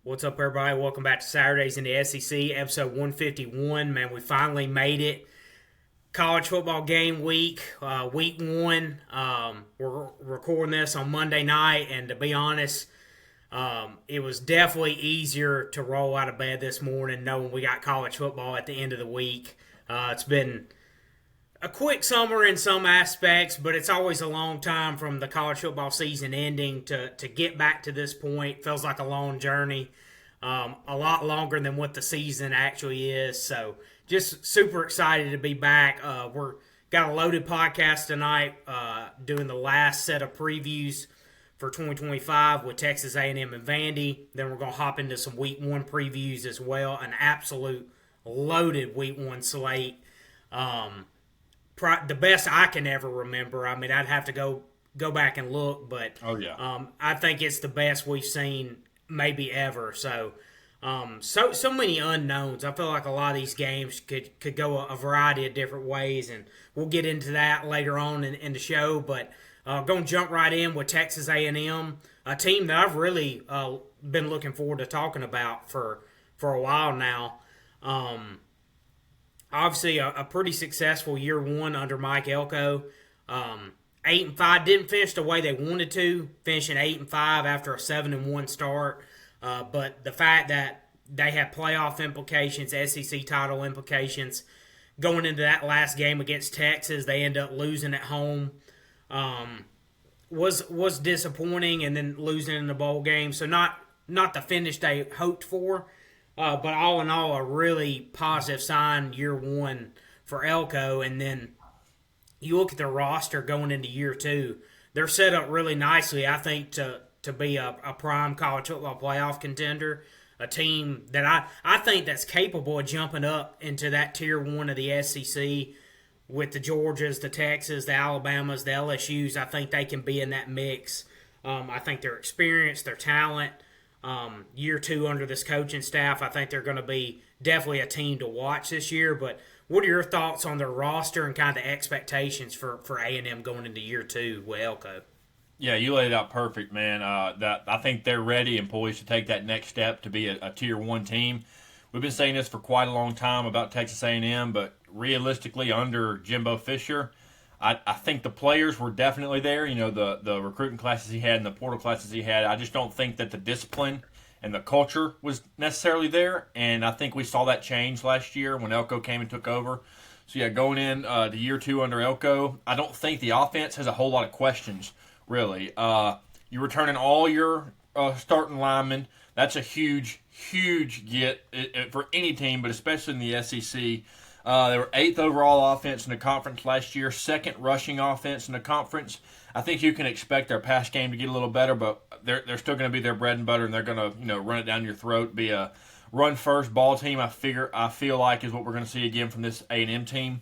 What's up, everybody? Welcome back to Saturdays in the SEC, episode 151. Man, we finally made it. College football game week, week one. We're recording this on Monday night, and to be honest, it was definitely easier to roll out of bed this morning knowing we got college football at the end of the week. It's been a quick summer in some aspects, but it's always a long time from the college football season ending to get back to this point. Feels like a long journey, a lot longer than what the season actually is. So just super excited to be back. We're got a loaded podcast tonight, doing the last set of previews for 2025 with Texas A&M and Vandy. Then we're going to hop into some week one previews as well. An absolute loaded week one slate. The best I can ever remember. I mean, I'd have to go back and look, but I think it's the best we've seen maybe ever. So many unknowns. I feel like a lot of these games could go a variety of different ways, and we'll get into that later on in the show. But going to jump right in with Texas A&M, a team that I've really been looking forward to talking about for a while now. Obviously, a pretty successful year one under Mike Elko. 8-5, didn't finish the way they wanted to, finishing 8-5 after a 7-1 start. But the fact that they had playoff implications, SEC title implications, going into that last game against Texas, they end up losing at home. Was disappointing, and then losing in the bowl game. So not the finish they hoped for. But all in all, a really positive sign year one for Elko. And then you look at the roster going into year two. They're set up really nicely, I think, to be a prime college football playoff contender. A team that I think that's capable of jumping up into that tier one of the SEC with the Georgias, the Texas, the Alabamas, the LSUs. I think they can be in that mix. I think their experience, their talent, year two under this coaching staff, I think they're going to be definitely a team to watch this year. But what are your thoughts on their roster and kind of the expectations for A&M going into year two with Elko? Yeah, you laid it out perfect, man. I think they're ready and poised to take that next step to be a tier one team. We've been saying this for quite a long time about Texas A&M, but realistically, under Jimbo Fisher, I think the players were definitely there. You know, the recruiting classes he had and the portal classes he had. I just don't think that the discipline and the culture was necessarily there. And I think we saw that change last year when Elko came and took over. So, yeah, going in to year two under Elko, I don't think the offense has a whole lot of questions, really. You're returning all your starting linemen. That's a huge, huge get for any team, but especially in the SEC. They were 8th overall offense in the conference last year, 2nd rushing offense in the conference. I think you can expect their pass game to get a little better, but they're still going to be their bread and butter, and they're going to run it down your throat, be a run first ball team. I feel like is what we're going to see again from this A&M team.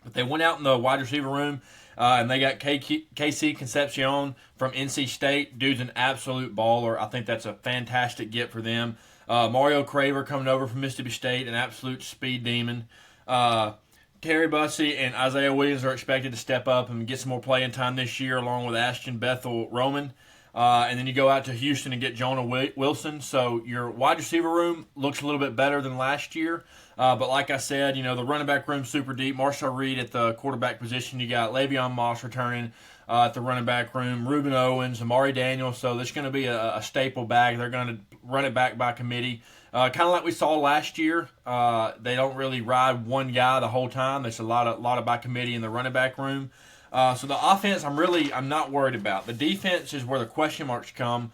But they went out in the wide receiver room, and they got KC Concepcion from NC State. Dude's an absolute baller. I think that's a fantastic get for them. Mario Craver coming over from Mississippi State, an absolute speed demon. Terry Bussey and Isaiah Williams are expected to step up and get some more playing time this year, along with Ashton Bethel Roman. And then you go out to Houston and get Jonah Wilson. So your wide receiver room looks a little bit better than last year. But like I said, the running back room's super deep. Marshall Reed at the quarterback position. You got Le'Veon Moss returning at the running back room. Reuben Owens, Amari Daniels. So there's going to be a staple bag. They're going to run it back by committee. Kind of like we saw last year. They don't really ride one guy the whole time. There's a lot of by committee in the running back room. So the offense, I'm not worried about. The defense is where the question marks come.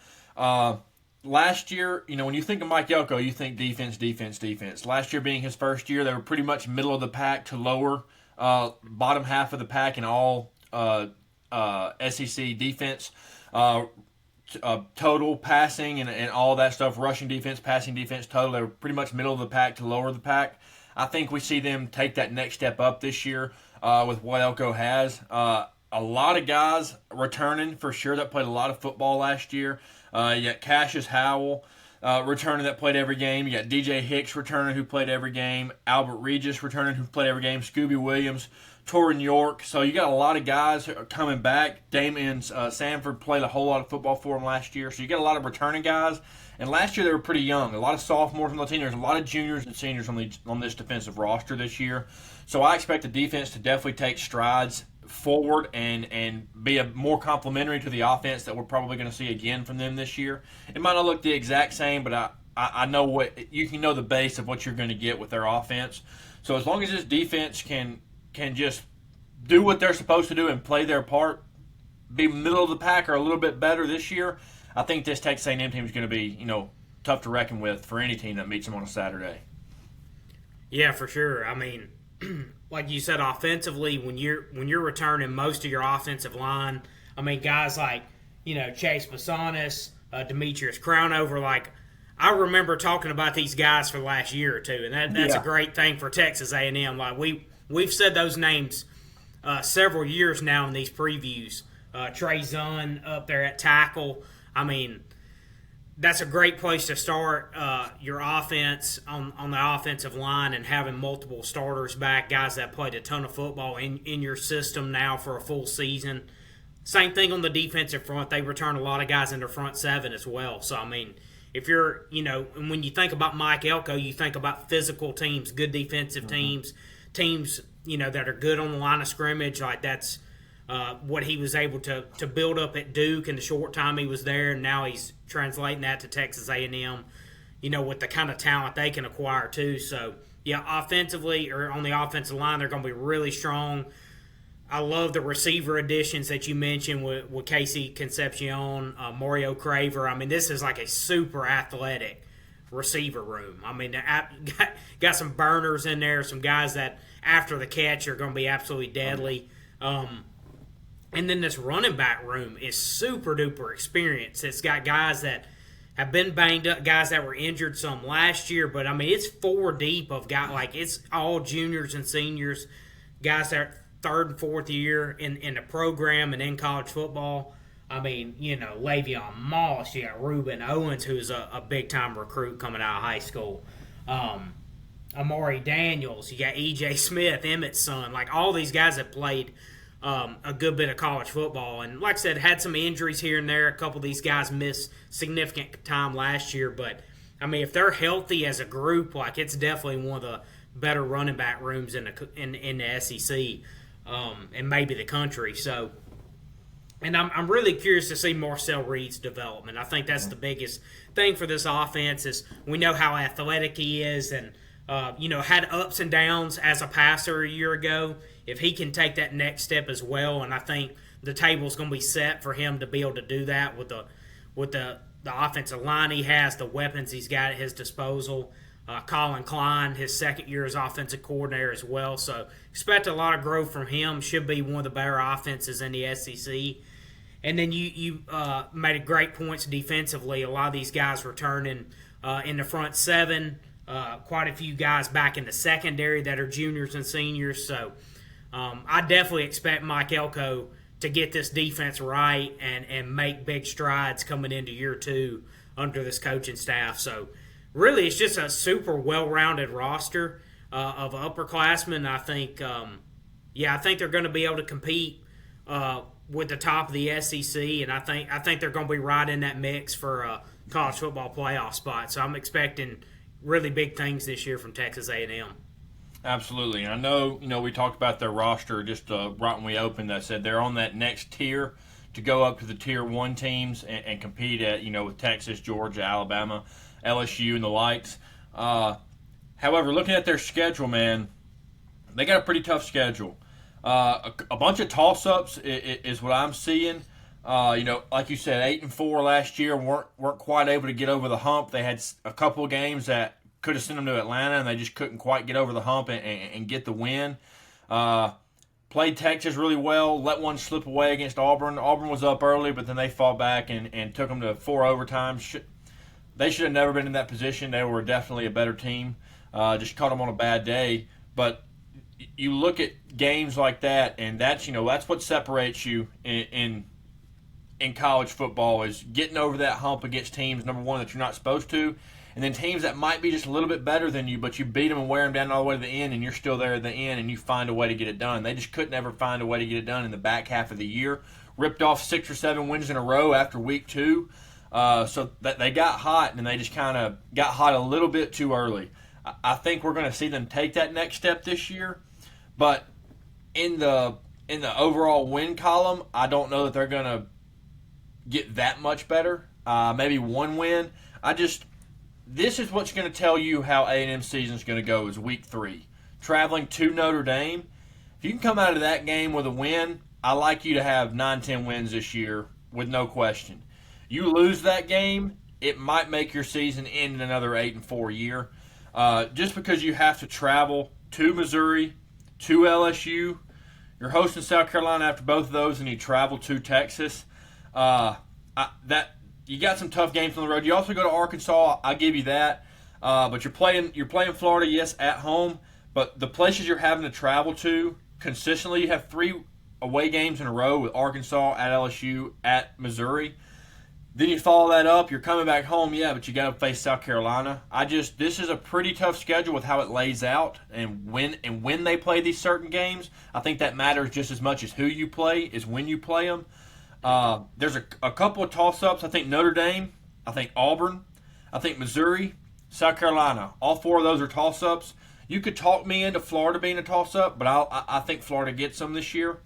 Last year, when you think of Mike Elko, you think defense, defense, defense. Last year being his first year, they were pretty much middle of the pack to lower bottom half of the pack in all SEC defense. Total passing and all that stuff, rushing defense, passing defense, total. They were pretty much middle of the pack to lower the pack. I think we see them take that next step up this year with what Elko has. A lot of guys returning for sure that played a lot of football last year. You got Cassius Howell returning that played every game. You got DJ Hicks returning who played every game. Albert Regis returning who played every game. Scooby Williams, Torrin York. So you got a lot of guys coming back. Damian Sanford played a whole lot of football for him last year. So you got a lot of returning guys. And last year they were pretty young. A lot of sophomores on the team. There's a lot of juniors and seniors on this defensive roster this year. So I expect the defense to definitely take strides forward and be a more complementary to the offense that we're probably going to see again from them this year. It might not look the exact same, but I know what you can know the base of what you're going to get with their offense. So as long as this defense can just do what they're supposed to do and play their part, be middle of the pack or a little bit better this year, I think this Texas A&M team is going to be, tough to reckon with for any team that meets them on a Saturday. Yeah, for sure. I mean, like you said, offensively, when you're returning most of your offensive line, I mean, guys like Chase Basanis, Demetrius Crownover, like I remember talking about these guys for the last year or two, and that's a great thing for Texas A&M. Like we've said those names several years now in these previews. Trey Zunn up there at tackle. I mean, that's a great place to start your offense on the offensive line, and having multiple starters back, guys that played a ton of football in your system now for a full season. Same thing on the defensive front. They return a lot of guys in their front seven as well. So, I mean, if you're, and when you think about Mike Elko, you think about physical teams, good defensive teams, that are good on the line of scrimmage. Like that's what he was able to build up at Duke in the short time he was there, and now he's translating that to Texas A&M, with the kind of talent they can acquire too. So, yeah, offensively or on the offensive line, they're going to be really strong. I love the receiver additions that you mentioned with Casey Concepcion, Mario Craver. I mean, this is like a super athletic receiver room. I mean, got some burners in there, some guys that after the catch are going to be absolutely deadly. And then this running back room is super duper experienced. It's got guys that have been banged up, guys that were injured some last year, but I mean, it's four deep of guys, like it's all juniors and seniors, guys that are third and fourth year in the program and in college football. I mean, Le'Veon Moss, you got Reuben Owens, who's a big-time recruit coming out of high school. Amari Daniels, you got E.J. Smith, Emmett's son. Like, all these guys have played a good bit of college football. And like I said, had some injuries here and there. A couple of these guys missed significant time last year. But, I mean, if they're healthy as a group, like, it's definitely one of the better running back rooms in the SEC. And maybe the country. So, and I'm really curious to see Marcel Reed's development. I think that's the biggest thing for this offense is we know how athletic he is and, had ups and downs as a passer a year ago. If he can take that next step as well, and I think the table's going to be set for him to be able to do that with the offensive line he has, the weapons he's got at his disposal. Colin Klein, his second year as offensive coordinator as well. So expect a lot of growth from him. Should be one of the better offenses in the SEC. And then you made a great points defensively. A lot of these guys returning in the front seven. Quite a few guys back in the secondary that are juniors and seniors. So I definitely expect Mike Elko to get this defense right and make big strides coming into year two under this coaching staff. So really, it's just a super well-rounded roster of upperclassmen. I think, I think they're going to be able to compete with the top of the SEC, and I think they're going to be right in that mix for a college football playoff spot. So I'm expecting really big things this year from Texas A&M. Absolutely. And I know, we talked about their roster just right when we opened. I said they're on that next tier to go up to the Tier 1 teams and compete at, with Texas, Georgia, Alabama, LSU, and the likes. However, looking at their schedule, man, they got a pretty tough schedule. A bunch of toss-ups is what I'm seeing. Like you said, 8-4 last year weren't quite able to get over the hump. They had a couple of games that could have sent them to Atlanta, and they just couldn't quite get over the hump and get the win. Played Texas really well, let one slip away against Auburn. Auburn was up early, but then they fought back and took them to 4 overtimes. They should have never been in that position. They were definitely a better team. Just caught them on a bad day. But you look at games like that, and that's what separates you in college football is getting over that hump against teams, number one, that you're not supposed to, and then teams that might be just a little bit better than you, but you beat them and wear them down all the way to the end, and you're still there at the end, and you find a way to get it done. They just couldn't ever find a way to get it done in the back half of the year. Ripped off 6 or 7 wins in a row after week 2. So that they got hot, and they just kind of got hot a little bit too early. I think we're going to see them take that next step this year, but in the overall win column, I don't know that they're going to get that much better. Maybe one win. This is what's going to tell you how A&M season is going to go is week 3. Traveling to Notre Dame. If you can come out of that game with a win, I like you to have 9-10 wins this year with no question. You lose that game, it might make your season end in another 8-4 year. Just because you have to travel to Missouri, to LSU, you're hosting South Carolina after both of those, and you travel to Texas. You got some tough games on the road. You also go to Arkansas. I give you that. But you're playing Florida, yes, at home. But the places you're having to travel to consistently, you have 3 away games in a row with Arkansas, at LSU, at Missouri. Then you follow that up. You're coming back home, yeah, but you got to face South Carolina. This is a pretty tough schedule with how it lays out, and when they play these certain games, I think that matters just as much as who you play is when you play them. There's a couple of toss-ups. I think Notre Dame, I think Auburn, I think Missouri, South Carolina. All 4 of those are toss-ups. You could talk me into Florida being a toss-up, but I think Florida gets them this year.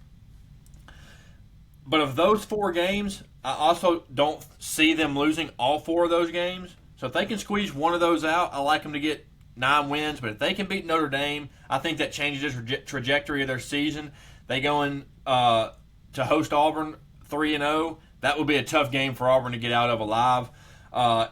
But of those 4 games, I also don't see them losing all 4 of those games. So if they can squeeze one of those out, I like them to get 9 wins. But if they can beat Notre Dame, I think that changes the trajectory of their season. They go in to host Auburn 3-0. That would be a tough game for Auburn to get out of alive.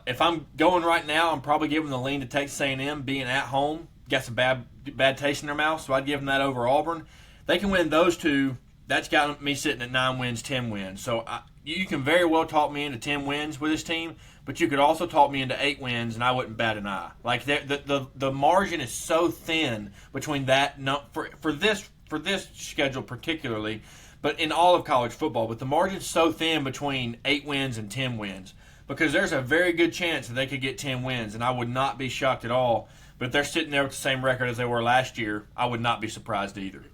If I'm going right now, I'm probably giving the lean to Texas A&M being at home. Got some bad taste in their mouth, so I'd give them that over Auburn. They can win those 2. That's got me sitting at 9 wins, 10 wins. So you can very well talk me into 10 wins with this team, but you could also talk me into 8 wins, and I wouldn't bat an eye. Like the margin is so thin between that for this schedule particularly, but in all of college football. But the margin's so thin between 8 wins and 10 wins because there's a very good chance that they could get 10 wins, and I would not be shocked at all. But if they're sitting there with the same record as they were last year, I would not be surprised either.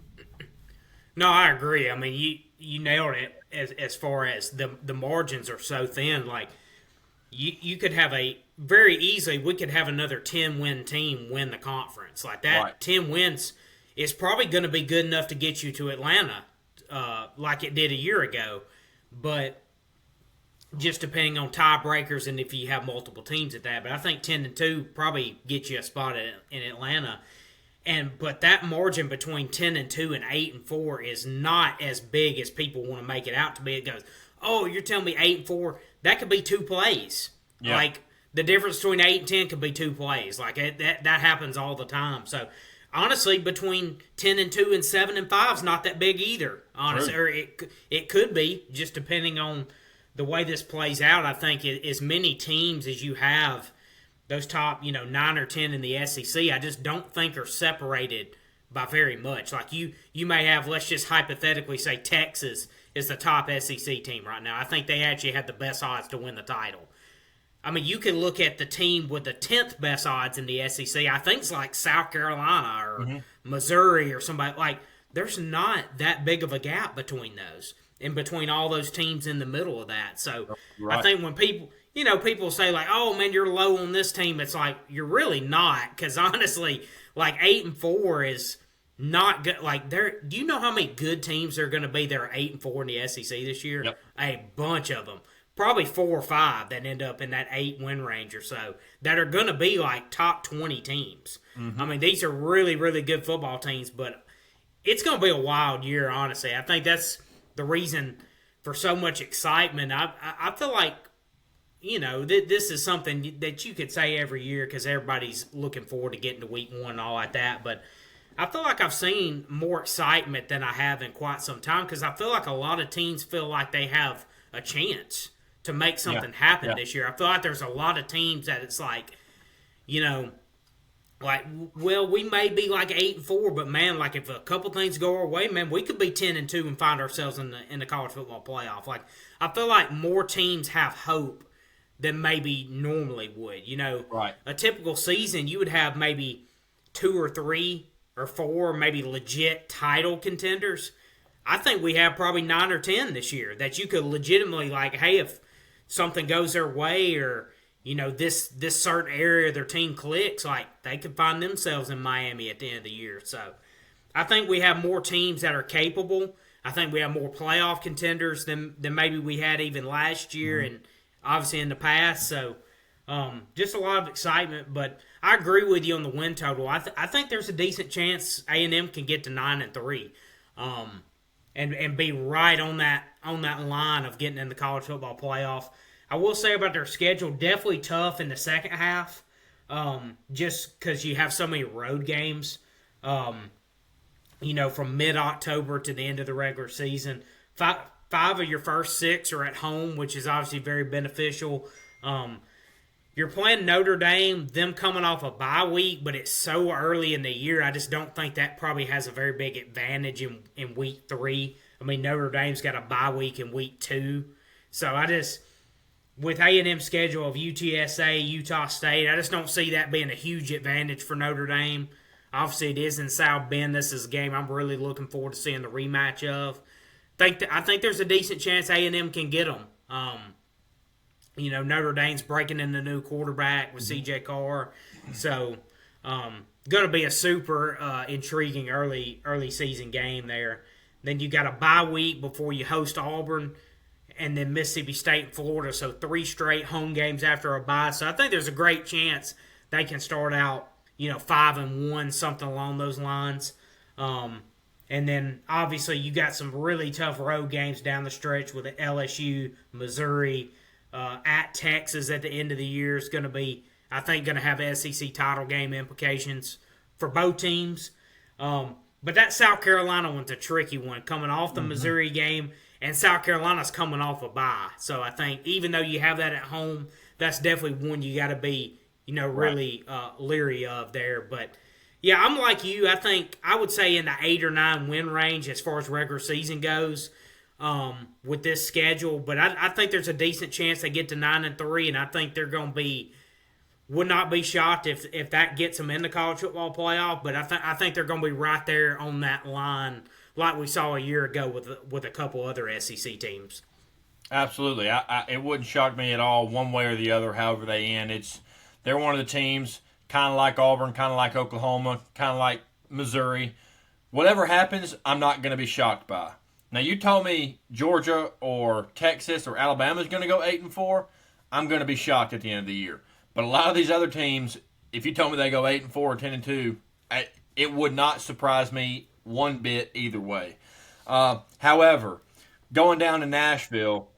No, I agree. I mean, you nailed it as far as the margins are so thin. Like, you could have very easily, we could have another 10-win team win the conference. Like that, right. 10 wins is probably going to be good enough to get you to Atlanta like it did a year ago. But just depending on tiebreakers and if you have multiple teams at that. But I think 10-2 probably gets you a spot in Atlanta. But that margin between 10-2 and 8-4 is not as big as people want to make it out to be. It goes, oh, you're telling me 8-4? That could be 2 plays. Yeah. Like the difference between 8 and 10 could be 2 plays. Like that happens all the time. So honestly, between 10-2 and 7-5 is not that big either. Honestly, or it could be just depending on the way this plays out. I think as many teams as you have. Those top, 9 or 10 in the SEC, I just don't think are separated by very much. Like you may have, let's just hypothetically say Texas is the top SEC team right now. I think they actually have the best odds to win the title. I mean, you can look at the team with the 10th best odds in the SEC. I think it's like South Carolina or Missouri or somebody. Like, there's not that big of a gap between those and between all those teams in the middle of that. So right. I think when people say like, oh, man, you're low on this team. It's like, you're really not. Because honestly, like 8-4 is not good. Like, do you know how many good teams are going to be that are 8-4 in the SEC this year? Yep. A bunch of them. Probably 4 or 5 that end up in that 8-win range or so that are going to be like top 20 teams. Mm-hmm. I mean, these are really, really good football teams, but it's going to be a wild year, honestly. I think that's the reason for so much excitement. I feel like, this is something that you could say every year because everybody's looking forward to getting to week 1 and all like that. But I feel like I've seen more excitement than I have in quite some time because I feel like a lot of teams feel like they have a chance to make something happen this year. I feel like there's a lot of teams that it's like, well, we may be like 8-4, but man, like if a couple things go our way, man, we could be 10-2 and find ourselves in the college football playoff. Like I feel like more teams have hope than maybe normally would. Right. A typical season, you would have maybe 2 or 3 or 4 maybe legit title contenders. I think we have probably 9 or 10 this year that you could legitimately like, hey, if something goes their way, or this certain area of their team clicks, like they could find themselves in Miami at the end of the year. So I think we have more teams that are capable. I think we have more playoff contenders than maybe we had even last year, and obviously in the past. So just a lot of excitement. But I agree with you on the win total. I think there's a decent chance A&M can get to 9-3, and be right on that line of getting in the college football playoff. I will say about their schedule, definitely tough in the second half, just because you have so many road games. From mid-October to the end of the regular season. Five of your first 6 are at home, which is obviously very beneficial. You're playing Notre Dame, them coming off a bye week, but it's so early in the year, I just don't think that probably has a very big advantage in week 3. I mean, Notre Dame's got a bye week in week 2. So with A&M's schedule of UTSA, Utah State, I just don't see that being a huge advantage for Notre Dame. Obviously, it is in South Bend. This is a game I'm really looking forward to seeing the rematch of. I think there's a decent chance A&M can get them. Notre Dame's breaking in the new quarterback with C.J. Carr. So, going to be a super intriguing early season game there. Then you got a bye week before you host Auburn, and then Mississippi State and Florida. So 3 straight home games after a bye. So I think there's a great chance they can start out 5-1, something along those lines. And then, obviously, you got some really tough road games down the stretch with LSU, Missouri, at Texas at the end of the year is going to be, I think, going to have SEC title game implications for both teams. But that South Carolina one's a tricky one, coming off the Missouri game, and South Carolina's coming off a bye. So I think even though you have that at home, that's definitely one you got to be really leery of there. But, yeah, I'm like you. I would say in the 8 or 9 win range as far as regular season goes with this schedule. But I think there's a decent chance they get to 9-3, and I think they're going to be – would not be shocked if that gets them in the college football playoff. But I think they're going to be right there on that line like we saw a year ago with a couple other SEC teams. Absolutely. It wouldn't shock me at all one way or the other however they end. They're one of the teams, kind of like Auburn, kind of like Oklahoma, kind of like Missouri. Whatever happens, I'm not going to be shocked by. Now, you told me Georgia or Texas or Alabama is going to go 8-4, I'm going to be shocked at the end of the year. But a lot of these other teams, if you told me they go 8-4 or 10-2, it would not surprise me one bit either way. However, going down to Nashville,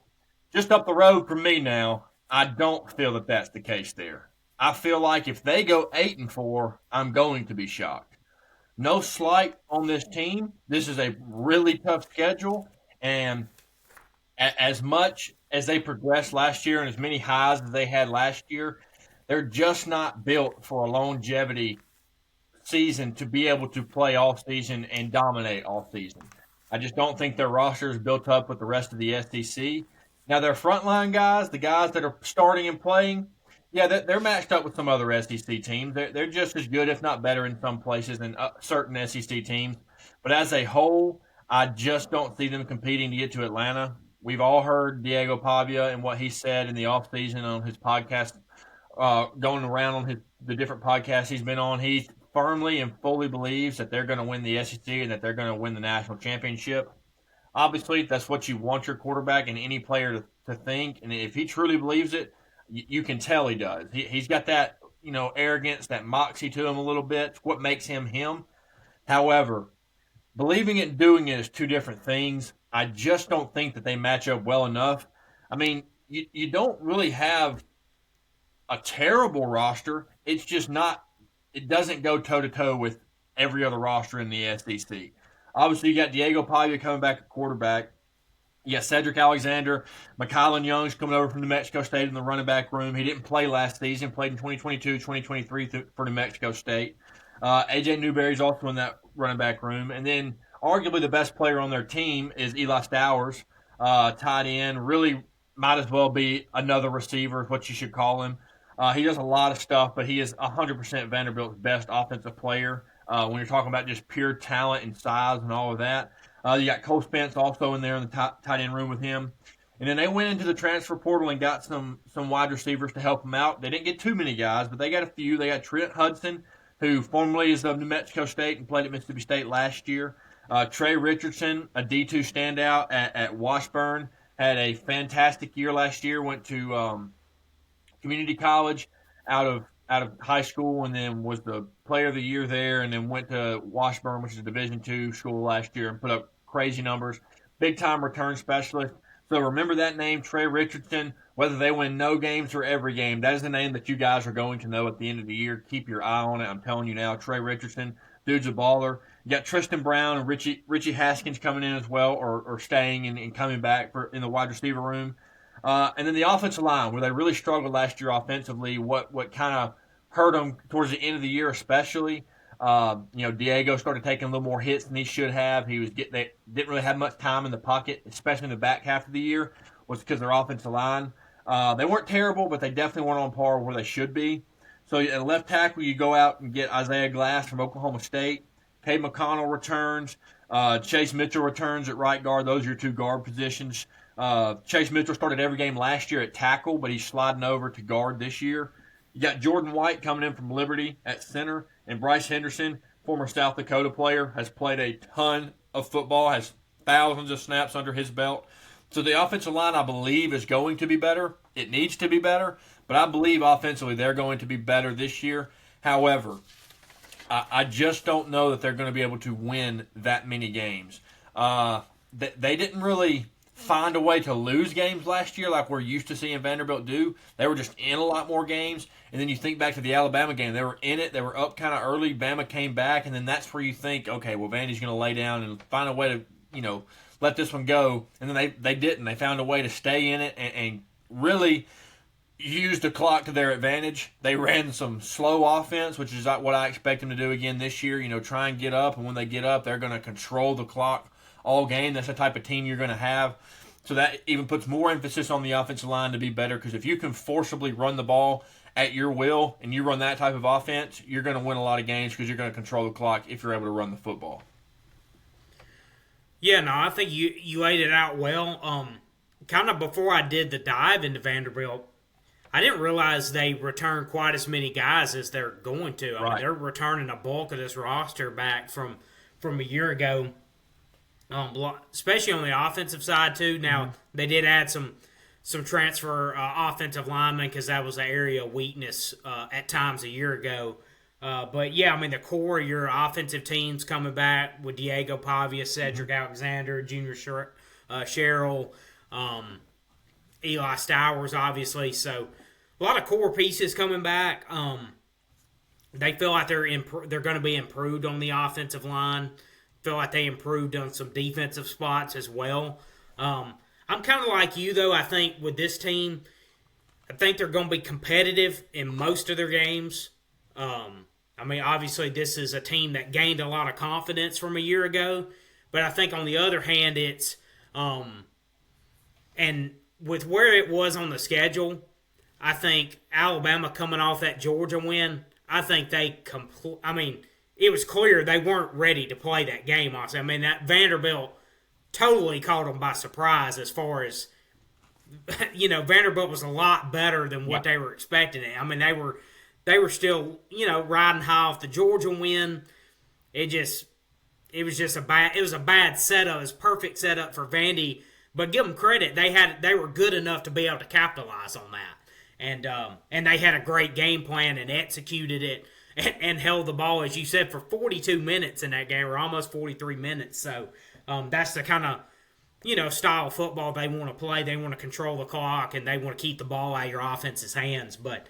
just up the road from me now, I don't feel that that's the case there. I feel like if they go 8-4, I'm going to be shocked. No slight on this team. This is a really tough schedule, and as much as they progressed last year and as many highs as they had last year, they're just not built for a longevity season to be able to play all season and dominate all season. I just don't think their roster is built up with the rest of the SEC. Now, their frontline guys, the guys that are starting and playing, yeah, they're matched up with some other SEC teams. They're just as good, if not better, in some places than certain SEC teams. But as a whole, I just don't see them competing to get to Atlanta. We've all heard Diego Pavia and what he said in the offseason on his podcast, going around on the different podcasts he's been on. He firmly and fully believes that they're going to win the SEC and that they're going to win the national championship. Obviously, that's what you want your quarterback and any player to think. And if he truly believes it, you can tell he does. He's got that, arrogance, that moxie to him a little bit. It's what makes him him. However, believing it and doing it is two different things. I just don't think that they match up well enough. I mean, you don't really have a terrible roster. It's just not – it doesn't go toe-to-toe with every other roster in the SEC. Obviously, you got Diego Pavia coming back at quarterback. You got Cedric Alexander. McKylan Young's coming over from New Mexico State in the running back room. He didn't play last season. Played in 2022, 2023 for New Mexico State. A.J. Newberry's also in that running back room. And then arguably the best player on their team is Eli Stowers, tight end. Really might as well be another receiver is what you should call him. He does a lot of stuff, but he is 100% Vanderbilt's best offensive player when you're talking about just pure talent and size and all of that. You got Cole Spence also in there in the tight end room with him. And then they went into the transfer portal and got some wide receivers to help them out. They didn't get too many guys, but they got a few. They got Trent Hudson, who formerly is of New Mexico State and played at Mississippi State last year. Trey Richardson, a D2 standout at Washburn, had a fantastic year last year. Went to community college out of high school, and then was the player of the year there, and then went to Washburn, which is a Division II school last year, and put up crazy numbers. Big time return specialist. So remember that name, Trey Richardson. Whether they win no games or every game, that is the name that you guys are going to know at the end of the year. Keep your eye on it. I'm telling you now, Trey Richardson, dude's a baller. You got Tristan Brown and Richie Haskins coming in as well, or staying and coming back in the wide receiver room. And then the offensive line, where they really struggled last year offensively, what kind of hurt them towards the end of the year especially. Diego started taking a little more hits than he should have. They didn't really have much time in the pocket, especially in the back half of the year, was because their offensive line. They weren't terrible, but they definitely weren't on par where they should be. So at left tackle, you go out and get Isaiah Glass from Oklahoma State. Cade McConnell returns. Chase Mitchell returns at right guard. Those are your two guard positions. Chase Mitchell started every game last year at tackle, but he's sliding over to guard this year. You got Jordan White coming in from Liberty at center, and Bryce Henderson, former South Dakota player, has played a ton of football, has thousands of snaps under his belt. So the offensive line, I believe, is going to be better. It needs to be better, but I believe offensively they're going to be better this year. However, I just don't know that they're going to be able to win that many games. They didn't really find a way to lose games last year like we're used to seeing Vanderbilt do. They were just in a lot more games. And then you think back to the Alabama game. They were in it. They were up kind of early. Bama came back. And then that's where you think, okay, well, Vandy's going to lay down and find a way to, let this one go. And then they didn't. They found a way to stay in it and really use the clock to their advantage. They ran some slow offense, which is what I expect them to do again this year. Try and get up. And when they get up, they're going to control the clock all game. That's the type of team you're going to have. So that even puts more emphasis on the offensive line to be better, because if you can forcibly run the ball at your will and you run that type of offense, you're going to win a lot of games because you're going to control the clock if you're able to run the football. Yeah, no, I think you laid it out well. Kind of before I did the dive into Vanderbilt, I didn't realize they returned quite as many guys as they're going to. I mean, they're returning a bulk of this roster back from a year ago. Especially on the offensive side too. Now they did add some transfer offensive linemen because that was an area of weakness at times a year ago. But yeah, I mean the core of your offensive teams coming back with Diego Pavia, Cedric Alexander, Junior Sherrill, Eli Stowers, obviously. So a lot of core pieces coming back. They feel like they're going to be improved on the offensive line. Feel like they improved on some defensive spots as well. I'm kind of like you, though. I think with this team, I think they're going to be competitive in most of their games. I mean, obviously, this is a team that gained a lot of confidence from a year ago. But I think on the other hand, it's and with where it was on the schedule, I think Alabama coming off that Georgia win, I think it was clear they weren't ready to play that game, honestly. I mean, that Vanderbilt totally caught them by surprise as far as, Vanderbilt was a lot better than what they were expecting. I mean, they were still, riding high off the Georgia win. It was a bad setup. It was a perfect setup for Vandy. But give them credit. They were good enough to be able to capitalize on that. And they had a great game plan and executed it. And held the ball, as you said, for 42 minutes in that game, or almost 43 minutes. So that's the kind of, style of football they want to play. They want to control the clock, and they want to keep the ball out of your offense's hands. But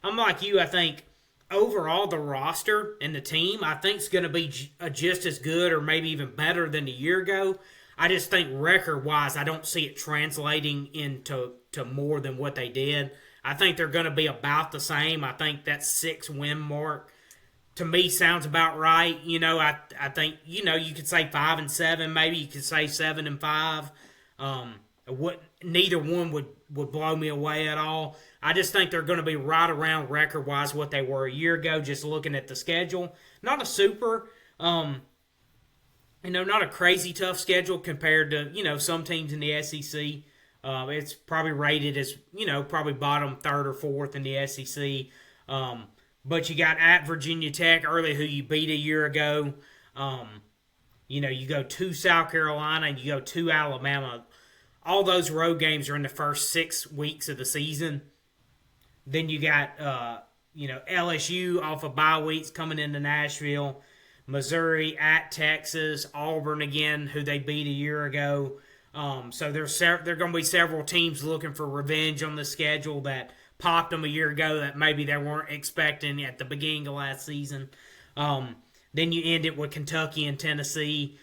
I'm like you. I think overall the roster and the team, I think, is going to be just as good or maybe even better than a year ago. I just think record-wise, I don't see it translating into more than what they did. I think they're going to be about the same. I think that 6-win mark, to me, sounds about right. I think, you could say 5-7, maybe you could say 7-5. Neither one would blow me away at all. I just think they're going to be right around record-wise what they were a year ago, just looking at the schedule. Not a super, not a crazy tough schedule compared to, some teams in the SEC. It's probably rated as, probably bottom third or fourth in the SEC. But you got at Virginia Tech early, who you beat a year ago. You go to South Carolina and you go to Alabama. All those road games are in the first 6 weeks of the season. Then you got, LSU off of bye weeks coming into Nashville. Missouri at Texas. Auburn again, who they beat a year ago. So there are going to be several teams looking for revenge on the schedule that popped them a year ago that maybe they weren't expecting at the beginning of last season. Then you end it with Kentucky and Tennessee.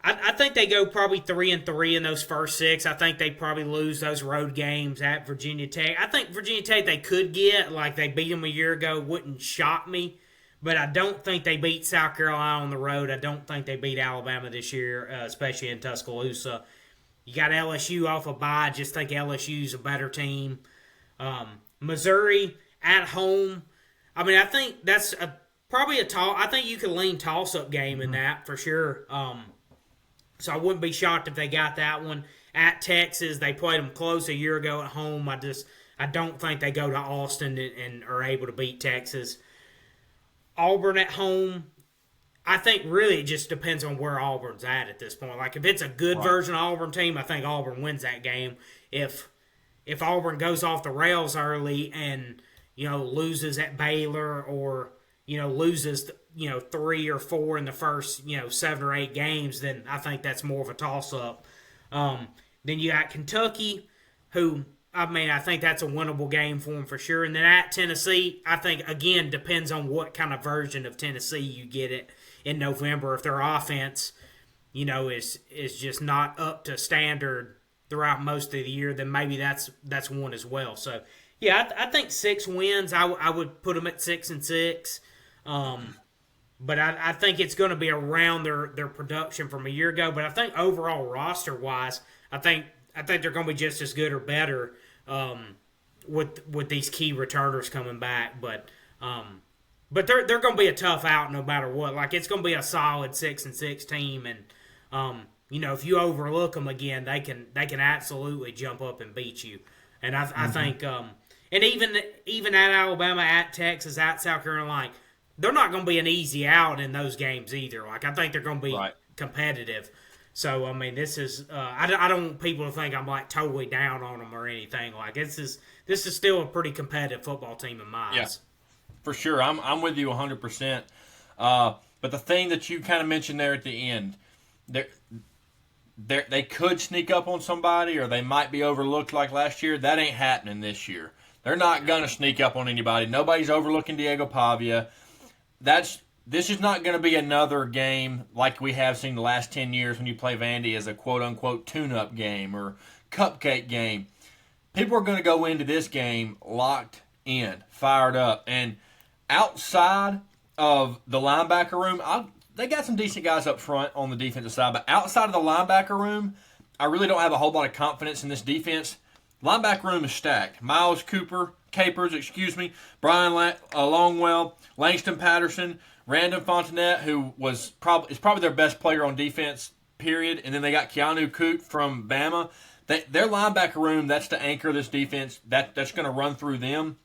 I think they go probably 3-3 in those first 6. I think they probably lose those road games at Virginia Tech. I think Virginia Tech they could get, like they beat them a year ago, wouldn't shock me. But I don't think they beat South Carolina on the road. I don't think they beat Alabama this year, especially in Tuscaloosa. You got LSU off a bye. I just think LSU's a better team. Missouri at home. I mean, I think that's probably a toss. I think you could lean toss-up game in that for sure. So I wouldn't be shocked if they got that one. At Texas, they played them close a year ago at home. I don't think they go to Austin and are able to beat Texas. Auburn at home, I think really it just depends on where Auburn's at this point. Like if it's a good version of Auburn team, I think Auburn wins that game. If Auburn goes off the rails early and loses at Baylor or loses 3 or 4 in the first 7 or 8 games, then I think that's more of a toss up. Then you got Kentucky, who. I think that's a winnable game for them for sure. And then at Tennessee, I think, again, depends on what kind of version of Tennessee you get it in November. If their offense, is just not up to standard throughout most of the year, then maybe that's one as well. So, yeah, I think 6 wins. I would put them at 6-6. But I think it's going to be around their production from a year ago. But I think overall roster-wise, I think they're going to be just as good or better with these key returners coming back. But they're going to be a tough out no matter what. Like it's going to be a solid 6-6 team, and if you overlook them again, they can absolutely jump up and beat you. And I think and even at Alabama, at Texas, at South Carolina, they're not going to be an easy out in those games either. Like I think they're going to be competitive. So, I mean, this is I don't want people to think I'm, like, totally down on them or anything. Like, this is still a pretty competitive football team in my eyes. Yeah, for sure. I'm with you 100%. But the thing that you kind of mentioned there at the end, they could sneak up on somebody or they might be overlooked like last year. That ain't happening this year. They're not going to sneak up on anybody. Nobody's overlooking Diego Pavia. This is not going to be another game like we have seen the last 10 years when you play Vandy as a quote-unquote tune-up game or cupcake game. People are going to go into this game locked in, fired up. And outside of the linebacker room, they got some decent guys up front on the defensive side. But outside of the linebacker room, I really don't have a whole lot of confidence in this defense. Linebacker room is stacked. Miles Capers, Brian Longwell, Langston Patterson, Random Fontenette, who is probably their best player on defense, period. And then they got Keanu Coote from Bama. Their linebacker room, that's the anchor of this defense. That's going to run through them.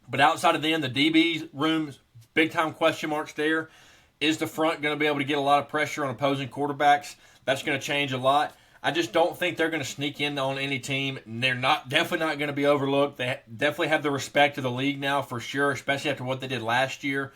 But outside of them, the DB room, big-time question marks there. Is the front going to be able to get a lot of pressure on opposing quarterbacks? That's going to change a lot. I just don't think they're going to sneak in on any team. They're definitely not going to be overlooked. They definitely have the respect of the league now for sure, especially after what they did last year.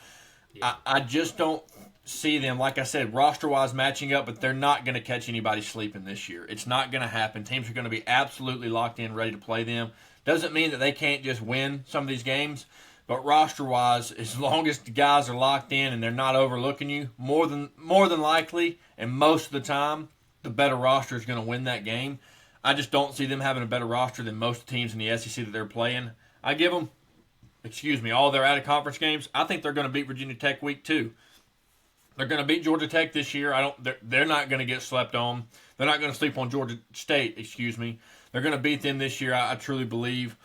Yeah. I just don't see them, like I said, roster-wise matching up, but they're not going to catch anybody sleeping this year. It's not going to happen. Teams are going to be absolutely locked in, ready to play them. Doesn't mean that they can't just win some of these games, but roster-wise, as long as the guys are locked in and they're not overlooking you, more than likely, and most of the time, the better roster is going to win that game. I just don't see them having a better roster than most teams in the SEC that they're playing. I give them, all their out-of-conference games. I think they're going to beat Virginia Tech week 2. They're going to beat Georgia Tech this year. They're not going to get slept on. They're not going to sleep on Georgia State, They're going to beat them this year, I truly believe.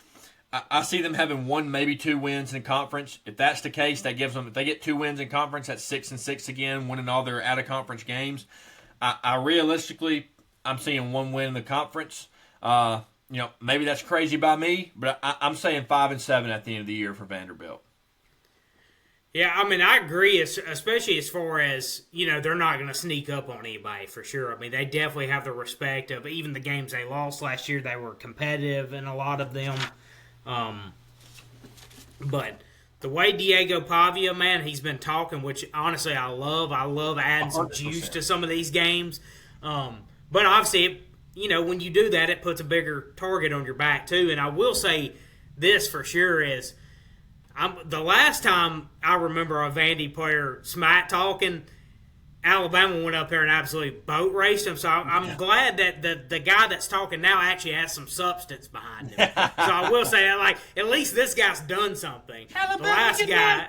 I see them having 1, maybe 2 wins in conference. If that's the case, that gives them, if they get 2 wins in conference, that's 6-6 again, winning all their out-of-conference games. I'm seeing 1 win in the conference. Maybe that's crazy by me, but I'm saying 5-7 at the end of the year for Vanderbilt. Yeah, I mean, I agree, especially as far as, they're not going to sneak up on anybody for sure. I mean, they definitely have the respect of even the games they lost last year. They were competitive in a lot of them. But the way Diego Pavia, man, he's been talking, which honestly I love. I love adding 100%. Some juice to some of these games. But obviously, when you do that, it puts a bigger target on your back too. And I will say this for sure is, the last time I remember a Vandy player smack talking, Alabama went up there and absolutely boat raced him. So I'm glad that the guy that's talking now actually has some substance behind him. So I will say, at least this guy's done something. Alabama, the last guy.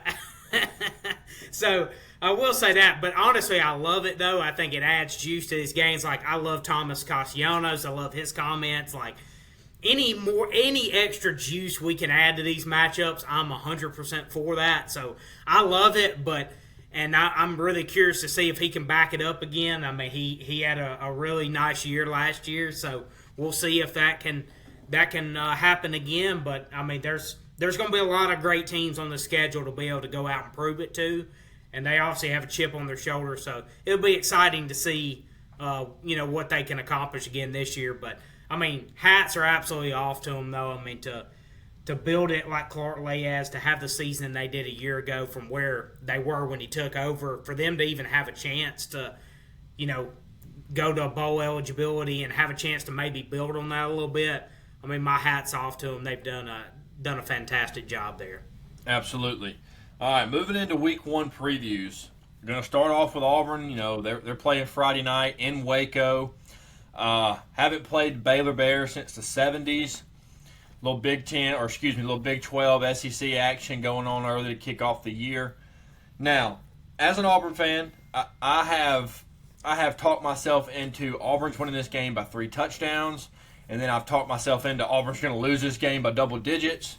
So I will say that. But honestly, I love it, though. I think it adds juice to these games. I love Thomas Castellanos. I love his comments. Any extra juice we can add to these matchups, I'm 100% for that. So I love it, and I'm really curious to see if he can back it up again. I mean, he had a really nice year last year, so we'll see if that can happen again. But I mean, there's going to be a lot of great teams on the schedule to be able to go out and prove it to, and they obviously have a chip on their shoulder. So it'll be exciting to see, what they can accomplish again this year. But I mean, hats are absolutely off to them, though. I mean, to build it like Clark Lea has, to have the season they did a year ago from where they were when he took over, for them to even have a chance to, go to a bowl eligibility and have a chance to maybe build on that a little bit. I mean, my hat's off to them. They've done a fantastic job there. Absolutely. All right, moving into Week 1 previews. We're going to start off with Auburn. They're playing Friday night in Waco. Haven't played Baylor Bears since the 70s. Little Big 12 SEC action going on early to kick off the year. Now, as an Auburn fan, I have talked myself into Auburn's winning this game by 3 touchdowns, and then I've talked myself into Auburn's going to lose this game by double digits.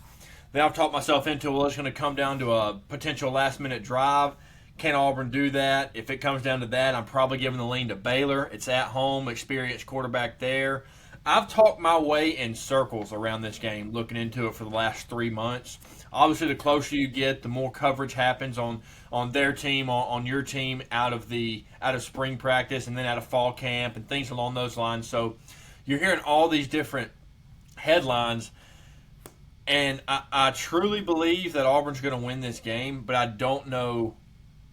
Then I've talked myself into, it's going to come down to a potential last-minute drive. Can Auburn do that? If it comes down to that, I'm probably giving the lean to Baylor. It's at home, experienced quarterback there. I've talked my way in circles around this game, looking into it for the last 3 months. Obviously, the closer you get, the more coverage happens on their team, on your team, out of spring practice and then out of fall camp and things along those lines. So you're hearing all these different headlines, and I truly believe that Auburn's going to win this game, but I don't know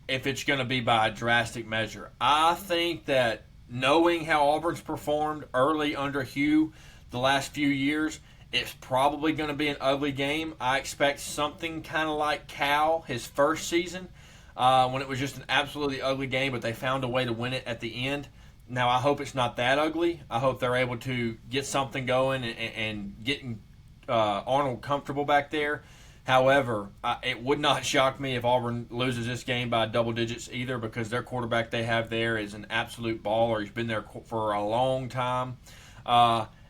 if it's going to be by a drastic measure. I think that knowing how Auburn's performed early under Hugh the last few years, it's probably going to be an ugly game. I expect something kind of like Cal, his first season, when it was just an absolutely ugly game, but they found a way to win it at the end. Now, I hope it's not that ugly. I hope they're able to get something going and getting Arnold comfortable back there. However, it would not shock me if Auburn loses this game by double digits either, because their quarterback they have there is an absolute baller. He's been there for a long time.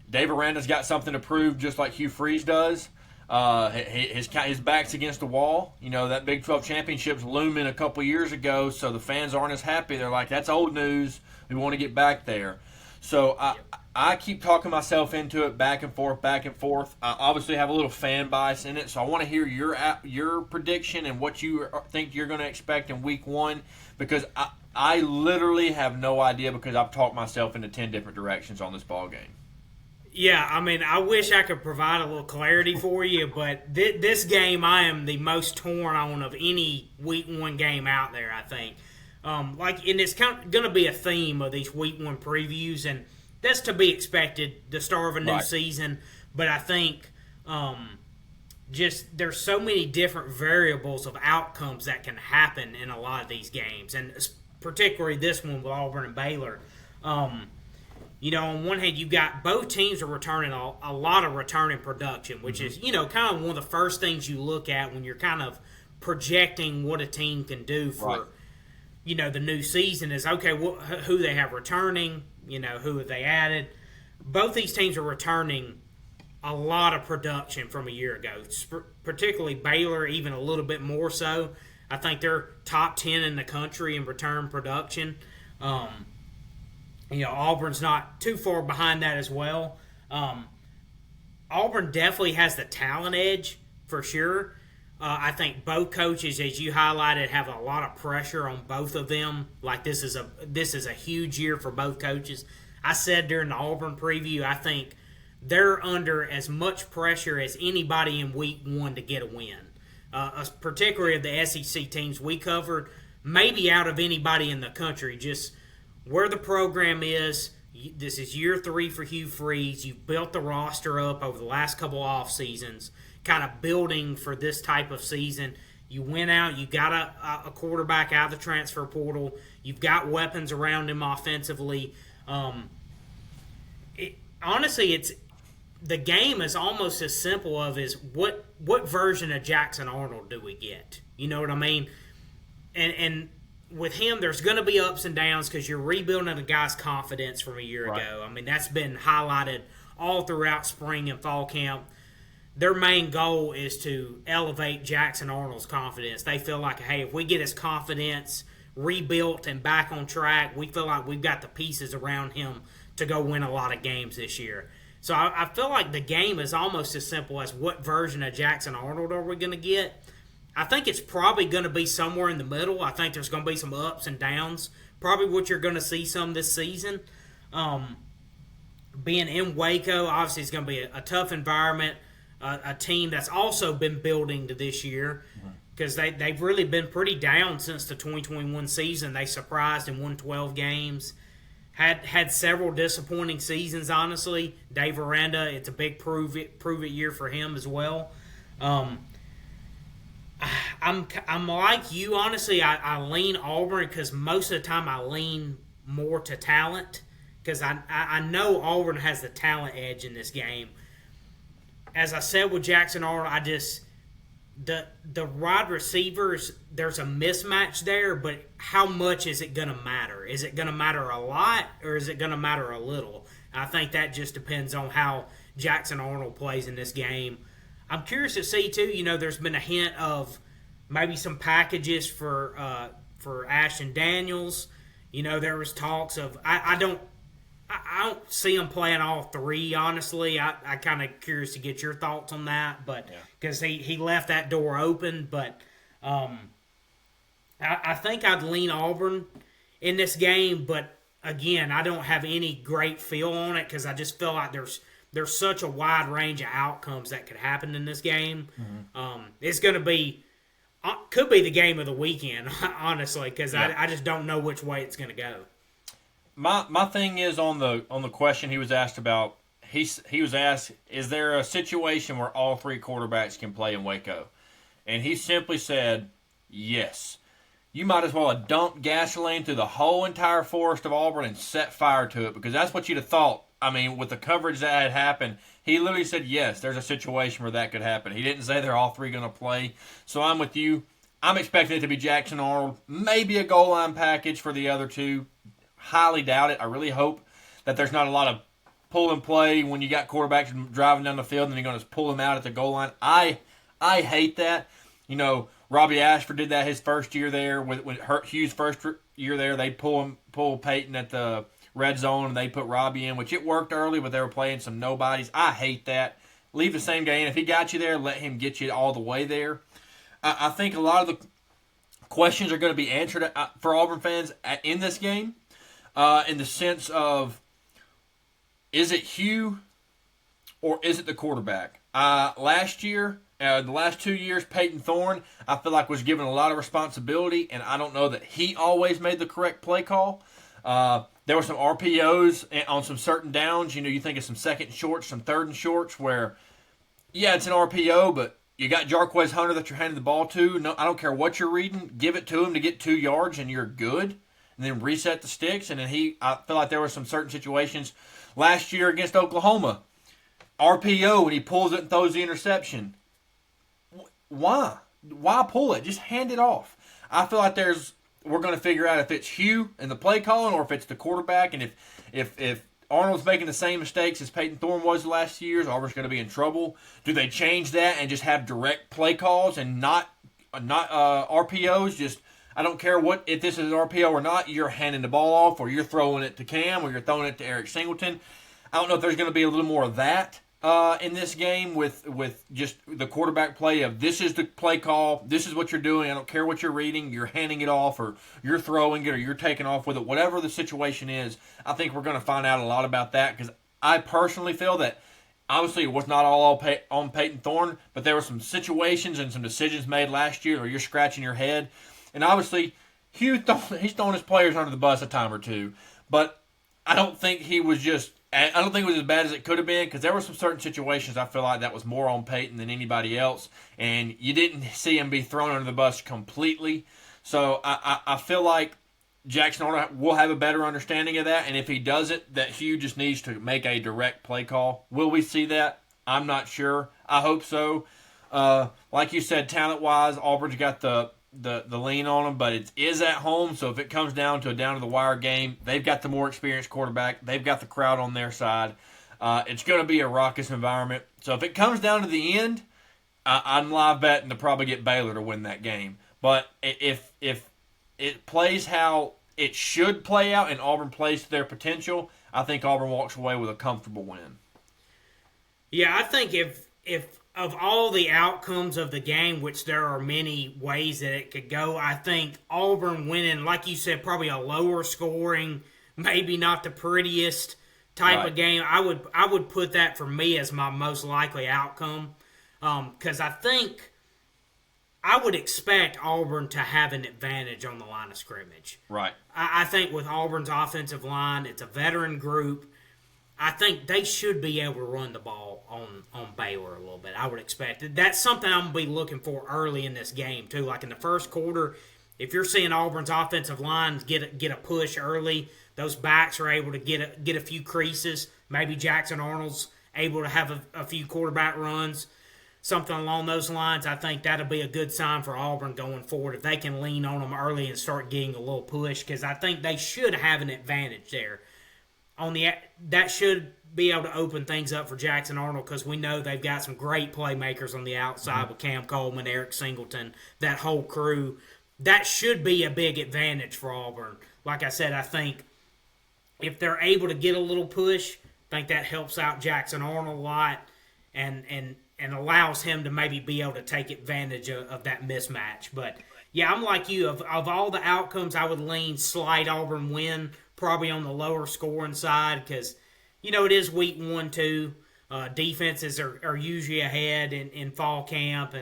Dave Aranda's got something to prove, just like Hugh Freeze does. His back's against the wall. That Big 12 championship's looming a couple years ago, so the fans aren't as happy. They're like, that's old news. We want to get back there. So I keep talking myself into it back and forth. I obviously have a little fan bias in it, so I want to hear your prediction and what you think you're going to expect in Week 1, because I literally have no idea, because I've talked myself into 10 different directions on this ball game. Yeah, I mean, I wish I could provide a little clarity for you, but this game I am the most torn on of any Week 1 game out there, I think. And it's kind of going to be a theme of these Week 1 previews, and that's to be expected, the start of a new season. But I think just there's so many different variables of outcomes that can happen in a lot of these games, and particularly this one with Auburn and Baylor. On one hand, you've got both teams are returning a lot of returning production, which is, kind of one of the first things you look at when you're kind of projecting what a team can do for, the new season is, okay, who they have returning, who have they added. Both these teams are returning a lot of production from a year ago, particularly Baylor, even a little bit more so. I think they're top 10 in the country in return production. Auburn's not too far behind that as well. Auburn definitely has the talent edge for sure. I think both coaches, as you highlighted, have a lot of pressure on both of them. Like this is a huge year for both coaches. I said during the Auburn preview, I think they're under as much pressure as anybody in Week 1 to get a win. Particularly of the SEC teams we covered, maybe out of anybody in the country. Just where the program is. This is year 3 for Hugh Freeze. You've built the roster up over the last couple off seasons, kind of building for this type of season. You went out, you got a quarterback out of the transfer portal. You've got weapons around him offensively. Honestly, it's the game is almost as simple as what version of Jackson Arnold do we get? You know what I mean? And with him, there's going to be ups and downs because you're rebuilding a guy's confidence from a year ago. I mean, that's been highlighted all throughout spring and fall camp. Their main goal is to elevate Jackson Arnold's confidence. They feel like, hey, if we get his confidence rebuilt and back on track, we feel like we've got the pieces around him to go win a lot of games this year. So I feel like the game is almost as simple as what version of Jackson Arnold are we going to get? I think it's probably going to be somewhere in the middle. I think there's going to be some ups and downs. Probably what you're going to see some this season. Being in Waco, obviously it's going to be a tough environment. A team that's also been building to this year because they've really been pretty down since the 2021 season. They surprised and won 12 games. Had several disappointing seasons, honestly. Dave Aranda, it's a big prove it year for him as well. I'm like you, honestly. I lean Auburn because most of the time I lean more to talent because I know Auburn has the talent edge in this game. As I said with Jackson Arnold, the wide receivers, there's a mismatch there, but how much is it going to matter? Is it going to matter a lot or is it going to matter a little? I think that just depends on how Jackson Arnold plays in this game. I'm curious to see, too, there's been a hint of maybe some packages for Ashton Daniels. There was talks of I don't see him playing all three, honestly. I kind of curious to get your thoughts on that, but because he left that door open. But I think I'd lean Auburn in this game, but again, I don't have any great feel on it because I just feel like there's such a wide range of outcomes that could happen in this game. It's going to be could be the game of the weekend, honestly, because I just don't know which way it's going to go. My thing is on the question he was asked about. He was asked, is there a situation where all three quarterbacks can play in Waco? And he simply said, yes. You might as well have dumped gasoline through the whole entire forest of Auburn and set fire to it, because that's what you'd have thought. I mean, with the coverage that had happened, he literally said, yes, there's a situation where that could happen. He didn't say they're all three going to play. So I'm with you. I'm expecting it to be Jackson Arnold, maybe a goal line package for the other two. Highly doubt it. I really hope that there's not a lot of pull and play when you got quarterbacks driving down the field and you're going to pull them out at the goal line. I hate that. Robbie Ashford did that his first year there. When Hugh's first year there, they pull Peyton at the red zone and they put Robbie in, which it worked early, but they were playing some nobodies. I hate that. Leave the same guy in. If he got you there, let him get you all the way there. I think a lot of the questions are going to be answered for Auburn fans in this game, in the sense of, is it Hugh or is it the quarterback? Last year, the last 2 years, Peyton Thorne, I feel like was given a lot of responsibility, and I don't know that he always made the correct play call. There were some RPOs on some certain downs. You think of some second and shorts, some third and shorts where, it's an RPO, but you got Jarquez Hunter that you're handing the ball to. No, I don't care what you're reading. Give it to him to get 2 yards, and you're good. And then reset the sticks. And then I feel like there were some certain situations last year against Oklahoma. RPO, and he pulls it and throws the interception. Why? Why pull it? Just hand it off. I feel like we're going to figure out if it's Hugh and the play calling or if it's the quarterback. And if Arnold's making the same mistakes as Peyton Thorne was the last 2 years, Auburn's going to be in trouble. Do they change that and just have direct play calls and not RPOs? Just, I don't care if this is an RPO or not, you're handing the ball off or you're throwing it to Cam or you're throwing it to Eric Singleton. I don't know if there's going to be a little more of that in this game with just the quarterback play of this is the play call, this is what you're doing, I don't care what you're reading, you're handing it off or you're throwing it or you're taking off with it, whatever the situation is. I think we're going to find out a lot about that because I personally feel that obviously it was not all on Peyton Thorne, but there were some situations and some decisions made last year where you're scratching your head. And obviously he's thrown his players under the bus a time or two, but I don't think it was as bad as it could have been because there were some certain situations I feel like that was more on Peyton than anybody else, and you didn't see him be thrown under the bus completely. So I feel like Jackson Arnold will have a better understanding of that, and if he does it, that Hugh just needs to make a direct play call. Will we see that? I'm not sure. I hope so. Like you said, talent-wise, Auburn's got the lean on them, but it is at home, so if it comes down to a down-to-the-wire game, they've got the more experienced quarterback. They've got the crowd on their side. It's going to be a raucous environment. So if it comes down to the end, I'm live betting to probably get Baylor to win that game. But if it plays how it should play out and Auburn plays to their potential, I think Auburn walks away with a comfortable win. Yeah, I think if of all the outcomes of the game, which there are many ways that it could go, I think Auburn winning, like you said, probably a lower scoring, maybe not the prettiest type of game. I would put that for me as my most likely outcome because I think I would expect Auburn to have an advantage on the line of scrimmage. Right. I think with Auburn's offensive line, it's a veteran group. I think they should be able to run the ball on Baylor a little bit. I would expect it. That's something I'm going to be looking for early in this game, too. Like in the first quarter, if you're seeing Auburn's offensive line get a push early, those backs are able to get a few creases. Maybe Jackson Arnold's able to have a few quarterback runs, something along those lines. I think that'll be a good sign for Auburn going forward if they can lean on them early and start getting a little push because I think they should have an advantage there. That should be able to open things up for Jackson Arnold because we know they've got some great playmakers on the outside with Cam Coleman, Eric Singleton, that whole crew. That should be a big advantage for Auburn. Like I said, I think if they're able to get a little push, I think that helps out Jackson Arnold a lot and allows him to maybe be able to take advantage of that mismatch. But, yeah, I'm like you. Of all the outcomes, I would lean slight Auburn win, probably on the lower scoring side because, it is week 1, too. Defenses are usually ahead in fall camp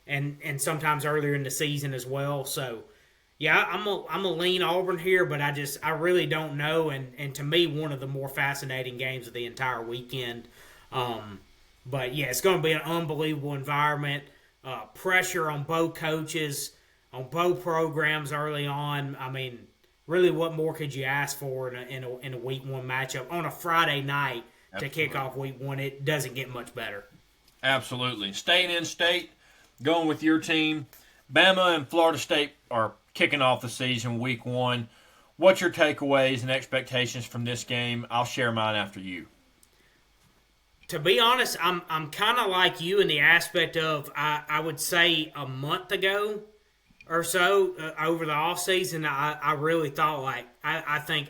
and sometimes earlier in the season as well. So, yeah, I'm a lean Auburn here, but I really don't know. And to me, one of the more fascinating games of the entire weekend. But, yeah, it's going to be an unbelievable environment. Pressure on both coaches, on both programs early on. I mean, really, what more could you ask for in a week 1 matchup on a Friday night to kick off week 1? It doesn't get much better. Absolutely. Staying in state, going with your team. Bama and Florida State are kicking off the season week 1. What's your takeaways and expectations from this game? I'll share mine after you. To be honest, I'm kind of like you in the aspect of I would say a month ago or so over the offseason, I really thought I think,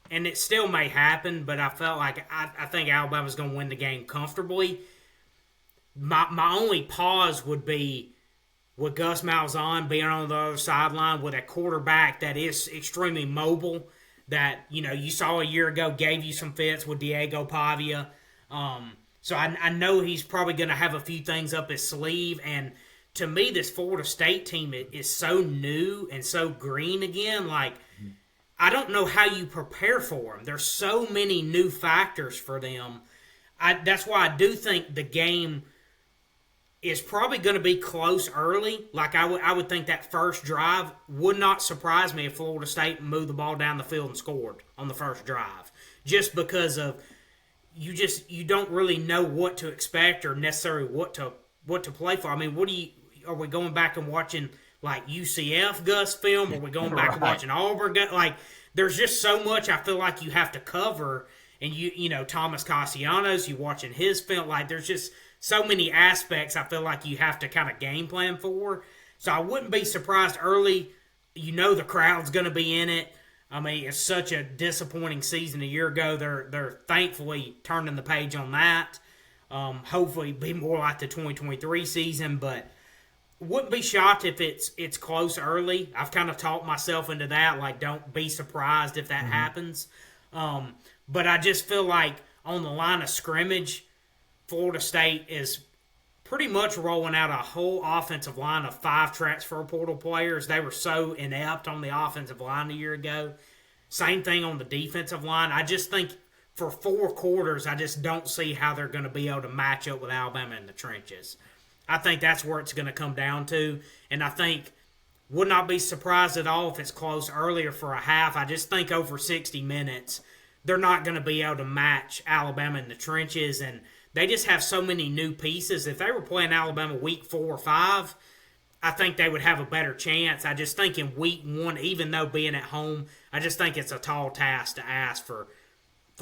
and it still may happen, but I felt like I think Alabama's going to win the game comfortably. My only pause would be with Gus Malzahn being on the other sideline with a quarterback that is extremely mobile that, you saw a year ago gave you some fits with Diego Pavia. So I know he's probably going to have a few things up his sleeve, and to me, this Florida State team is so new and so green again. Like, I don't know how you prepare for them. There's so many new factors for them. That's why I do think the game is probably going to be close early. Like, I would think that first drive would not surprise me if Florida State moved the ball down the field and scored on the first drive. Just because of you don't really know what to expect or necessarily what to play for. I mean, are we going back and watching like UCF Gus film? Or are we going back and watching Auburn? Like, there's just so much I feel like you have to cover. And Thomas Castellanos, you watching his film. Like, there's just so many aspects I feel like you have to kind of game plan for. So I wouldn't be surprised early. The crowd's going to be in it. I mean, it's such a disappointing season a year ago. They're thankfully turning the page on that. Hopefully, be more like the 2023 season, but wouldn't be shocked if it's close early. I've kind of talked myself into that. Like, don't be surprised if that happens. But I just feel like on the line of scrimmage, Florida State is pretty much rolling out a whole offensive line of 5 transfer portal players. They were so inept on the offensive line a year ago. Same thing on the defensive line. I just think for 4 quarters, I just don't see how they're going to be able to match up with Alabama in the trenches. I think that's where it's going to come down to. And I think would not be surprised at all if it's close earlier for a half. I just think over 60 minutes, they're not going to be able to match Alabama in the trenches. And they just have so many new pieces. If they were playing Alabama week 4 or 5, I think they would have a better chance. I just think in week 1, even though being at home, I just think it's a tall task to ask for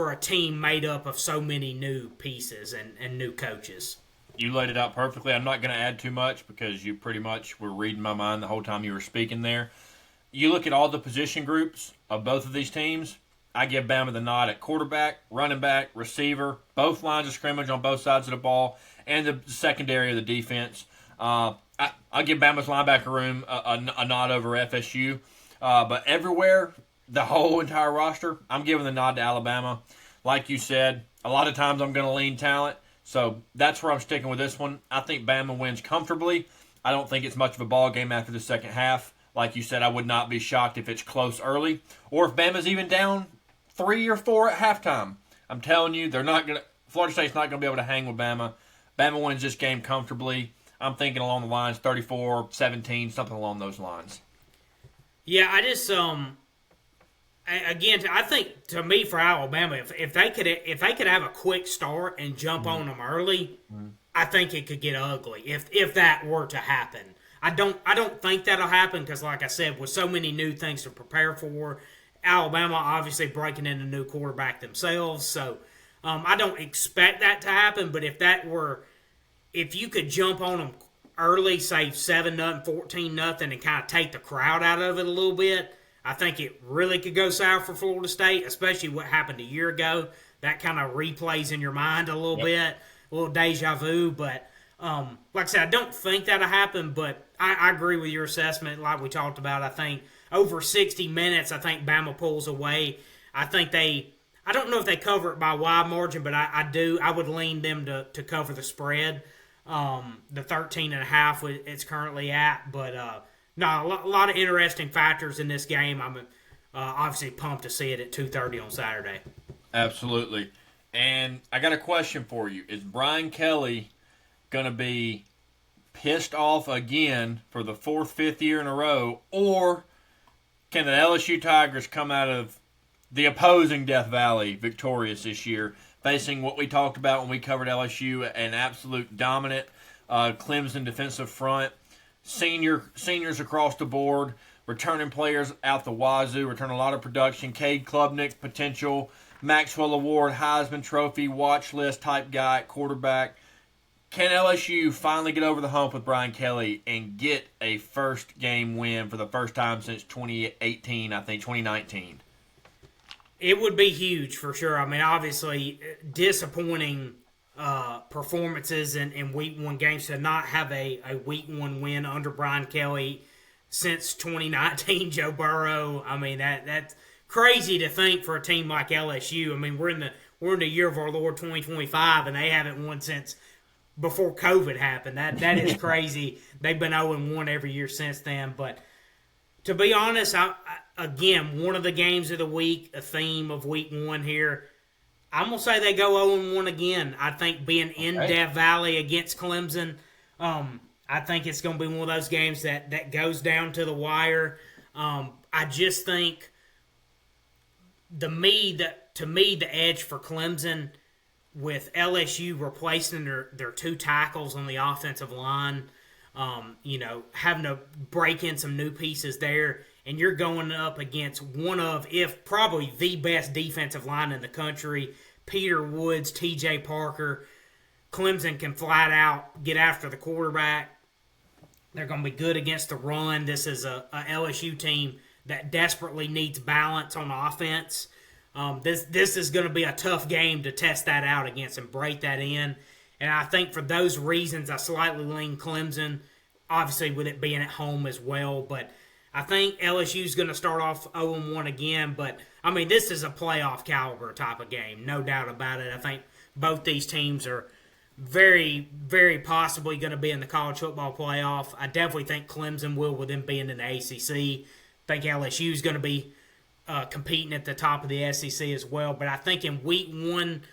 a team made up of so many new pieces and new coaches. You laid it out perfectly. I'm not going to add too much because you pretty much were reading my mind the whole time you were speaking there. You look at all the position groups of both of these teams, I give Bama the nod at quarterback, running back, receiver, both lines of scrimmage on both sides of the ball, and the secondary of the defense. I'll give Bama's linebacker room a nod over FSU. But everywhere, the whole entire roster, I'm giving the nod to Alabama. Like you said, a lot of times I'm going to lean talent. So that's where I'm sticking with this one. I think Bama wins comfortably. I don't think it's much of a ball game after the second half. Like you said, I would not be shocked if it's close early or if Bama's even down 3 or 4 at halftime. I'm telling you, Florida State's not going to be able to hang with Bama. Bama wins this game comfortably. I'm thinking along the lines 34-17, something along those lines. Yeah, I just again, I think to me for Alabama, if they could have a quick start and jump on them early, I think it could get ugly if that were to happen. I don't think that'll happen because, like I said, with so many new things to prepare for, Alabama obviously breaking in a new quarterback themselves, so I don't expect that to happen. But if you could jump on them early, say 7-0, 14-0, and kind of take the crowd out of it a little bit, I think it really could go south for Florida State, especially what happened a year ago. That kind of replays in your mind a little bit, a little deja vu. But like I said, I don't think that'll happen, but I agree with your assessment like we talked about. I think over 60 minutes, I think Bama pulls away. I don't know if they cover it by a wide margin, but I do. I would lean them to cover the spread. The 13.5 it's currently at, but no, a lot of interesting factors in this game. I'm obviously pumped to see it at 2:30 on Saturday. Absolutely. And I got a question for you. Is Brian Kelly going to be pissed off again for the 4th, 5th year in a row, or can the LSU Tigers come out of the opposing Death Valley victorious this year, facing what we talked about when we covered LSU, an absolute dominant Clemson defensive front, seniors across the board, returning players out the wazoo, returning a lot of production, Cade Klubnik, potential Maxwell Award, Heisman Trophy, watch list type guy at quarterback. Can LSU finally get over the hump with Brian Kelly and get a first game win for the first time since 2018, I think 2019? It would be huge for sure. I mean, obviously, disappointing performances in Week 1 games to not have a Week 1 win under Brian Kelly since 2019, Joe Burrow. I mean, that's crazy to think for a team like LSU. I mean, we're in the year of our Lord 2025, and they haven't won since before COVID happened. That is crazy. They've been 0-1 every year since then. But to be honest, again, one of the games of the week, a theme of Week 1 here, I'm going to say they go 0-1 again. I think being in Death Valley against Clemson, I think it's going to be one of those games that goes down to the wire. I just think, to me, the edge for Clemson with LSU replacing their 2 tackles on the offensive line, having to break in some new pieces there, and you're going up against one of, if probably the best defensive line in the country, Peter Woods, T.J. Parker. Clemson can flat out get after the quarterback. They're going to be good against the run. This is a LSU team that desperately needs balance on offense. This is going to be a tough game to test that out against and break that in. And I think for those reasons, I slightly lean Clemson, obviously with it being at home as well. But I think LSU's going to start off 0-1 again. But, I mean, this is a playoff caliber type of game, no doubt about it. I think both these teams are very, very possibly going to be in the college football playoff. I definitely think Clemson will with them being in the ACC. I think LSU's going to be competing at the top of the SEC as well. But I think in week one,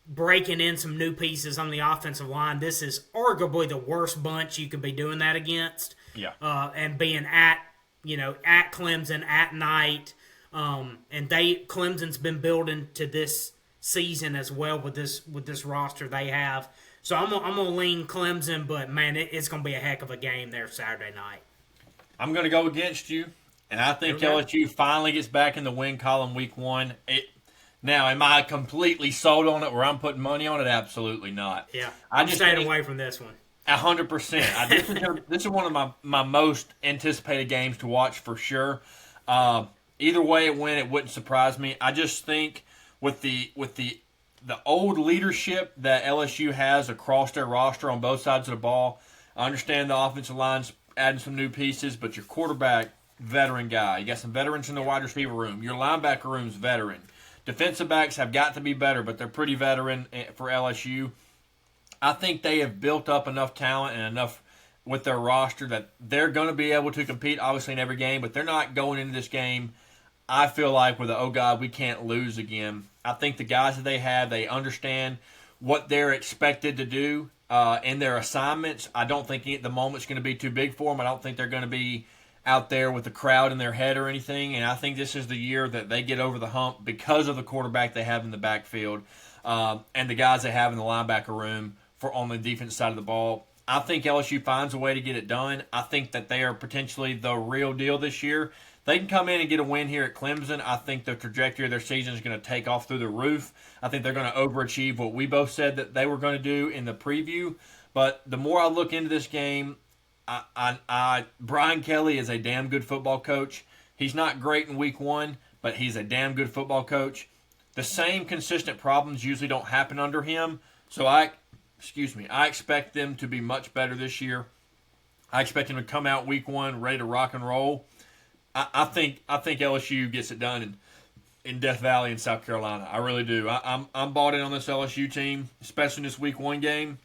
breaking in some new pieces on the offensive line, this is arguably the worst bunch you could be doing that against. Yeah. And being at Clemson at night. And Clemson's been building to this season as well with this roster they have. So I'm gonna lean Clemson, but man, it's gonna be a heck of a game there Saturday night. I'm going to go against you, and I think LSU finally gets back in the win column week one. Now, am I completely sold on it where I'm putting money on it? Absolutely not. Yeah, I'm staying away from this one. 100%. This is one of my most anticipated games to watch for sure. Either way it went, it wouldn't surprise me. I just think with the old leadership that LSU has across their roster on both sides of the ball, I understand the offensive line's adding some new pieces, but your quarterback, veteran guy. You got some veterans in the wide receiver room. Your linebacker room's veteran. Defensive backs have got to be better, but they're pretty veteran for LSU. I think they have built up enough talent and enough with their roster that they're going to be able to compete, obviously, in every game, but they're not going into this game, I feel like, with oh, God, we can't lose again. I think the guys that they have, they understand what they're expected to do in their assignments. I don't think the moment's going to be too big for them. I don't think they're going to be out there with the crowd in their head or anything, and I think this is the year that they get over the hump because of the quarterback they have in the backfield and the guys they have in the linebacker room on the defense side of the ball. I think LSU finds a way to get it done. I think that they are potentially the real deal this year. They can come in and get a win here at Clemson. I think the trajectory of their season is going to take off through the roof. I think they're going to overachieve what we both said that they were going to do in the preview. But the more I look into this game, Brian Kelly is a damn good football coach. He's not great in week one, but he's a damn good football coach. The same consistent problems usually don't happen under him. So I expect them to be much better this year. I expect them to come out week one ready to rock and roll. I think LSU gets it done in Death Valley in South Carolina. I really do. I'm bought in on this LSU team, especially in this week one game.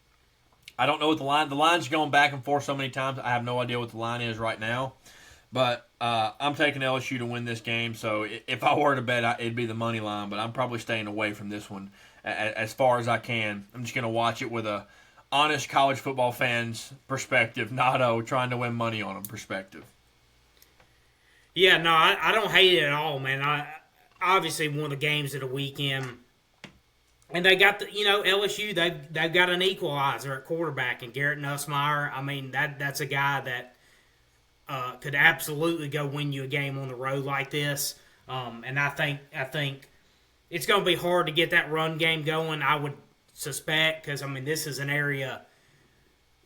I don't know what the line's going back and forth so many times. I have no idea what the line is right now. But I'm taking LSU to win this game. So if I were to bet, it'd be the money line. But I'm probably staying away from this one as far as I can. I'm just going to watch it with a honest college football fan's perspective, not trying to win money on them perspective. Yeah, no, I don't hate it at all, man. Obviously one of the games of the weekend, and they got LSU. They've got an equalizer at quarterback, and Garrett Nussmeier. I mean that's a guy that could absolutely go win you a game on the road like this. And I think it's going to be hard to get that run game going. I would suspect because this is an area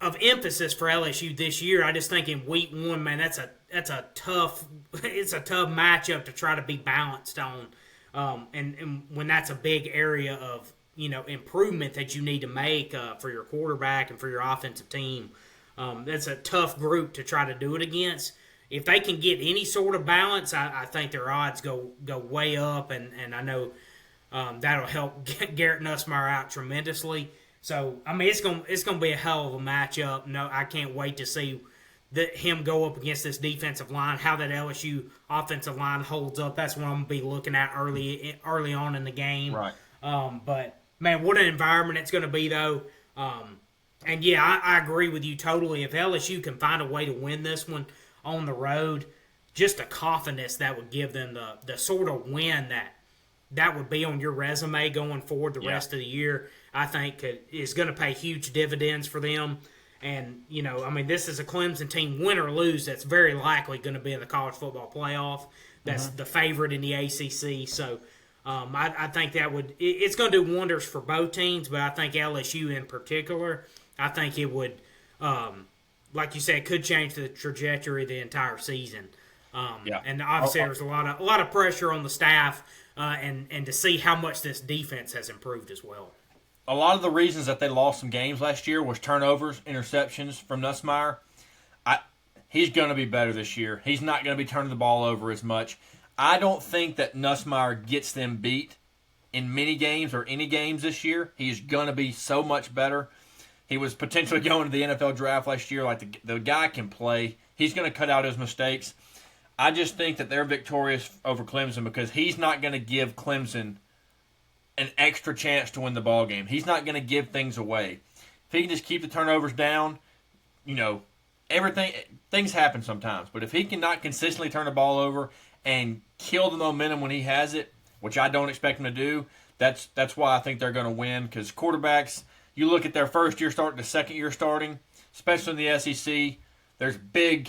of emphasis for LSU this year. I just think in week one, man, it's a tough matchup to try to be balanced on, and when that's a big area of improvement that you need to make for your quarterback and for your offensive team. That's a tough group to try to do it against. If they can get any sort of balance, I think their odds go way up, and I know that'll help Garrett Nussmeier out tremendously. So it's gonna be a hell of a matchup. No, I can't wait to see him go up against this defensive line. How that LSU offensive line holds up. That's what I'm gonna be looking at early on in the game. Right. But man, what an environment it's gonna be though. And yeah, I agree with you totally. If LSU can find a way to win this one on the road, just the confidence that would give them the sort of win that would be on your resume going forward the rest of the year, I think is going to pay huge dividends for them. And, this is a Clemson team, win or lose, that's very likely going to be in the college football playoff. That's the favorite in the ACC. So I think it's going to do wonders for both teams, but I think LSU in particular, I think it would, like you said, could change the trajectory of the entire season. Yeah. And obviously there's a lot of pressure on the staff, and to see how much this defense has improved as well. A lot of the reasons that they lost some games last year was turnovers, interceptions from Nussmeier. He's going to be better this year. He's not going to be turning the ball over as much. I don't think that Nussmeier gets them beat in many games or any games this year. He's going to be so much better. He was potentially going to the NFL draft last year. Like the guy can play. He's going to cut out his mistakes. I just think that they're victorious over Clemson because he's not going to give Clemson an extra chance to win the ball game. He's not going to give things away. If he can just keep the turnovers down, things happen sometimes. But if he cannot consistently turn the ball over and kill the momentum when he has it, which I don't expect him to do, that's why I think they're going to win. Because quarterbacks, you look at their first year starting to second year starting, especially in the SEC, there's big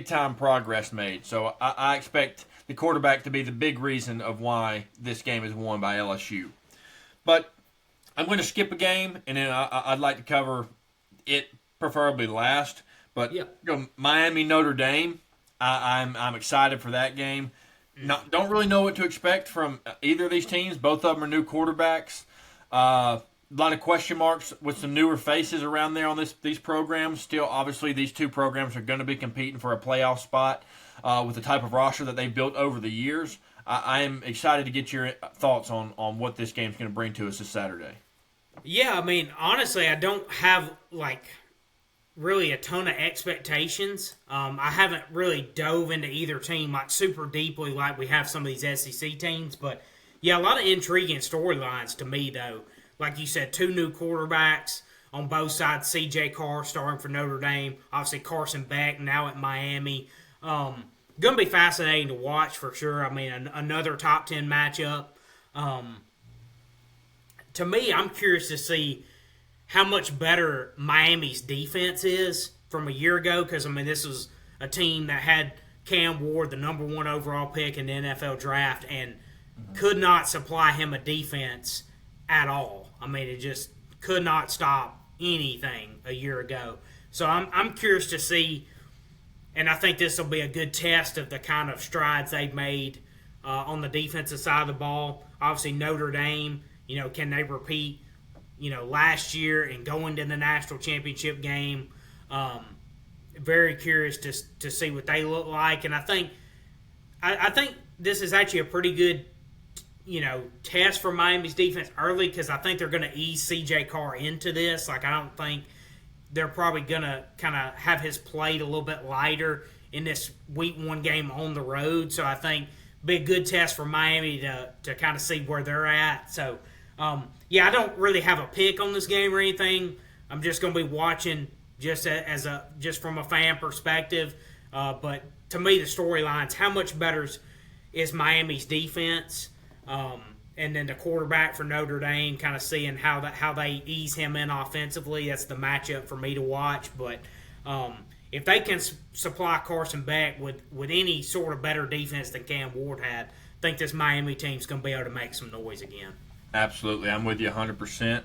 time progress made. So I expect the quarterback to be the big reason of why this game is won by LSU. But I'm going to skip a game, and then I'd like to cover it preferably last. But Miami Notre Dame, I'm excited for that game. Don't really know what to expect from either of these teams. Both of them are new quarterbacks. A lot of question marks with some newer faces around there on these programs. Still, obviously, these two programs are going to be competing for a playoff spot with the type of roster that they've built over the years. I am excited to get your thoughts on what this game's going to bring to us this Saturday. Yeah, I mean, honestly, I don't have, really a ton of expectations. I haven't really dove into either team, super deeply like we have some of these SEC teams. But, yeah, a lot of intriguing storylines to me, though. Like you said, two new quarterbacks on both sides. C.J. Carr starting for Notre Dame. Obviously, Carson Beck now at Miami. Going to be fascinating to watch for sure. I mean, another top 10 matchup. To me, I'm curious to see how much better Miami's defense is from a year ago. Because, I mean, this was a team that had Cam Ward, the number 1 overall pick in the NFL draft, and could not supply him a defense at all. I mean, it just could not stop anything a year ago. So I'm curious to see. And I think this will be a good test of the kind of strides they've made on the defensive side of the ball. Obviously, Notre Dame, can they repeat, last year and go into the national championship game? Very curious to see what they look like. And I think this is actually a pretty good, test for Miami's defense early because I think they're going to ease C.J. Carr into this. I don't think they're probably going to kind of have his plate a little bit lighter in this week 1 game on the road. So I think it'll be a good test for Miami to kind of see where they're at. So, I don't really have a pick on this game or anything. I'm just going to be watching just from a fan perspective. But to me, the storyline's how much better is Miami's defense, and then the quarterback for Notre Dame, kind of seeing how they ease him in offensively. That's the matchup for me to watch. But if they can supply Carson Beck with any sort of better defense than Cam Ward had, I think this Miami team's going to be able to make some noise again. Absolutely. I'm with you 100%.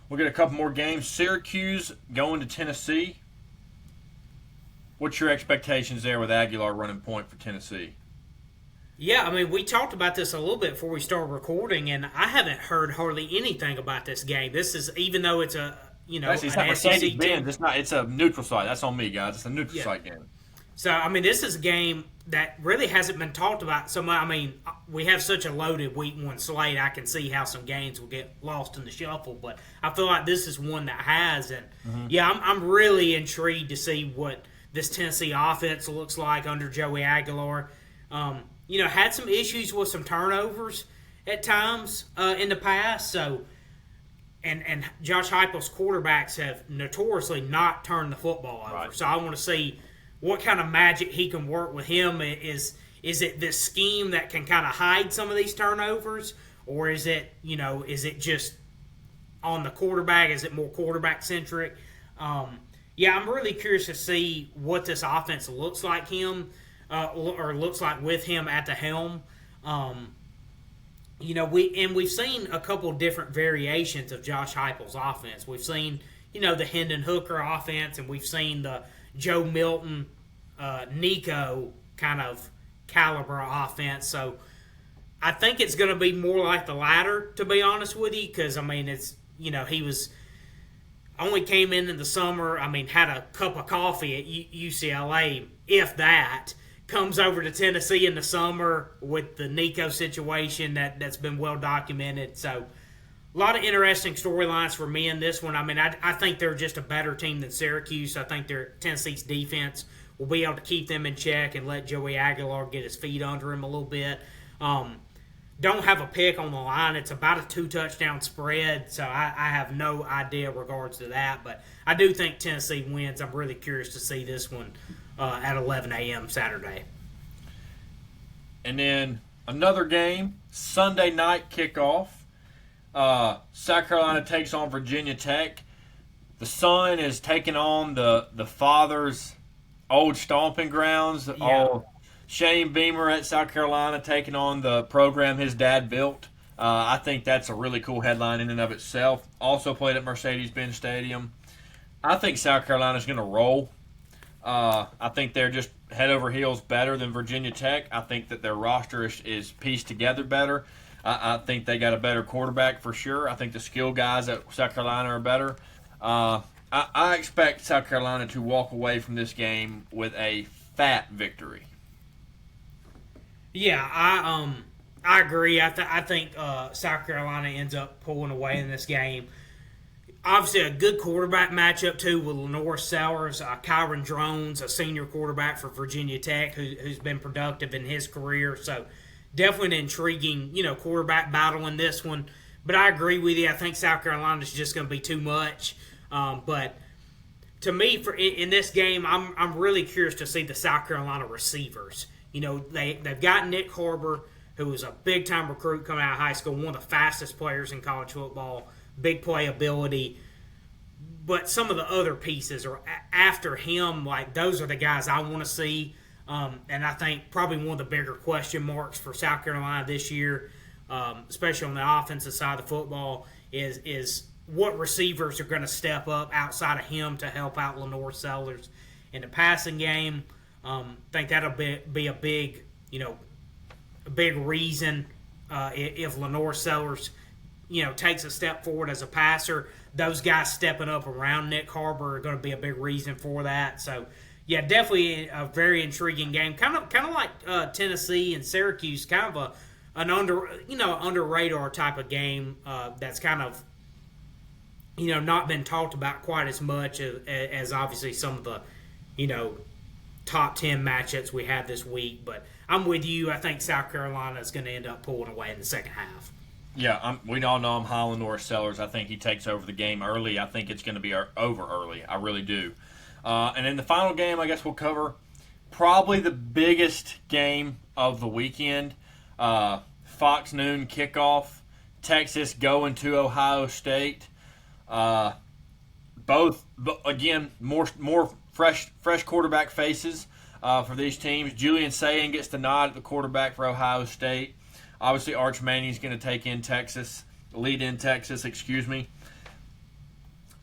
We'll get a couple more games. Syracuse going to Tennessee. What's your expectations there with Aguilar running point for Tennessee? Yeah, I mean, we talked about this a little bit before we started recording, and I haven't heard hardly anything about this game. This is, even though it's a, Actually, it's not Mercedes-Benz. It's a neutral site. That's on me, guys. It's a neutral site game. So, I mean, this is a game that really hasn't been talked about so much. I mean, we have such a loaded week 1 slate. I can see how some games will get lost in the shuffle, but I feel like this is one that has. And, I'm really intrigued to see what this Tennessee offense looks like under Joey Aguilar. Had some issues with some turnovers at times in the past. So, and Josh Heupel's quarterbacks have notoriously not turned the football over. Right. So I want to see what kind of magic he can work with him. Is it this scheme that can kind of hide some of these turnovers, or is it just on the quarterback? Is it more quarterback centric? I'm really curious to see what this offense looks like looks like with him at the helm. We've seen a couple different variations of Josh Heupel's offense. We've seen, the Hendon Hooker offense, and we've seen the Joe Milton, Nico kind of caliber of offense. So I think it's going to be more like the latter, to be honest with you, because, I mean, it's, he was only came in the summer, had a cup of coffee at UCLA, if that, comes over to Tennessee in the summer with the Nico situation that's been well documented. So a lot of interesting storylines for me in this one. I think they're just a better team than Syracuse. I think Tennessee's defense will be able to keep them in check and let Joey Aguilar get his feet under him a little bit. Don't have a pick on the line. It's about a 2-touchdown spread, so I have no idea in regards to that. But I do think Tennessee wins. I'm really curious to see this one at 11 a.m. Saturday. And then another game, Sunday night kickoff. South Carolina takes on Virginia Tech. The son is taking on the father's old stomping grounds. Yeah. Shane Beamer at South Carolina taking on the program his dad built. I think that's a really cool headline in and of itself. Also played at Mercedes-Benz Stadium. I think South Carolina's going to roll. I think they're just head over heels better than Virginia Tech. I think that their roster is pieced together better. I think they got a better quarterback for sure. I think the skill guys at South Carolina are better. I expect South Carolina to walk away from this game with a fat victory. Yeah, I agree. I think South Carolina ends up pulling away in this game. Obviously, a good quarterback matchup, too, with Lenore Sellers, Kyron Drones, a senior quarterback for Virginia Tech who's been productive in his career. So, definitely an intriguing, quarterback battle in this one. But I agree with you. I think South Carolina is just going to be too much. But to me, in this game, I'm really curious to see the South Carolina receivers. They've got Nick Harbor, who was a big-time recruit coming out of high school, one of the fastest players in college football, big playability. But some of the other pieces are after him, like those are the guys I want to see. And I think probably one of the bigger question marks for South Carolina this year, especially on the offensive side of the football, is what receivers are going to step up outside of him to help out Lenore Sellers in the passing game. Think that'll be a big, a big reason if Lenore Sellers, takes a step forward as a passer. Those guys stepping up around Nick Harbor are going to be a big reason for that. So, yeah, definitely a very intriguing game. Kind of like Tennessee and Syracuse, kind of an under radar type of game that's kind of not been talked about quite as much as obviously some of the top 10 matchups we have this week. But I'm with you. I think South Carolina is going to end up pulling away in the second half. Yeah, we all know I'm high on Lenore Sellers. I think he takes over the game early. I think it's going to be over early. I really do. And in the final game, I guess we'll cover probably the biggest game of the weekend. Fox noon kickoff. Texas going to Ohio State. Both, again, more fresh quarterback faces for these teams. Julian Sayin gets the nod at the quarterback for Ohio State. Obviously, Arch Maning's going to lead in Texas, excuse me.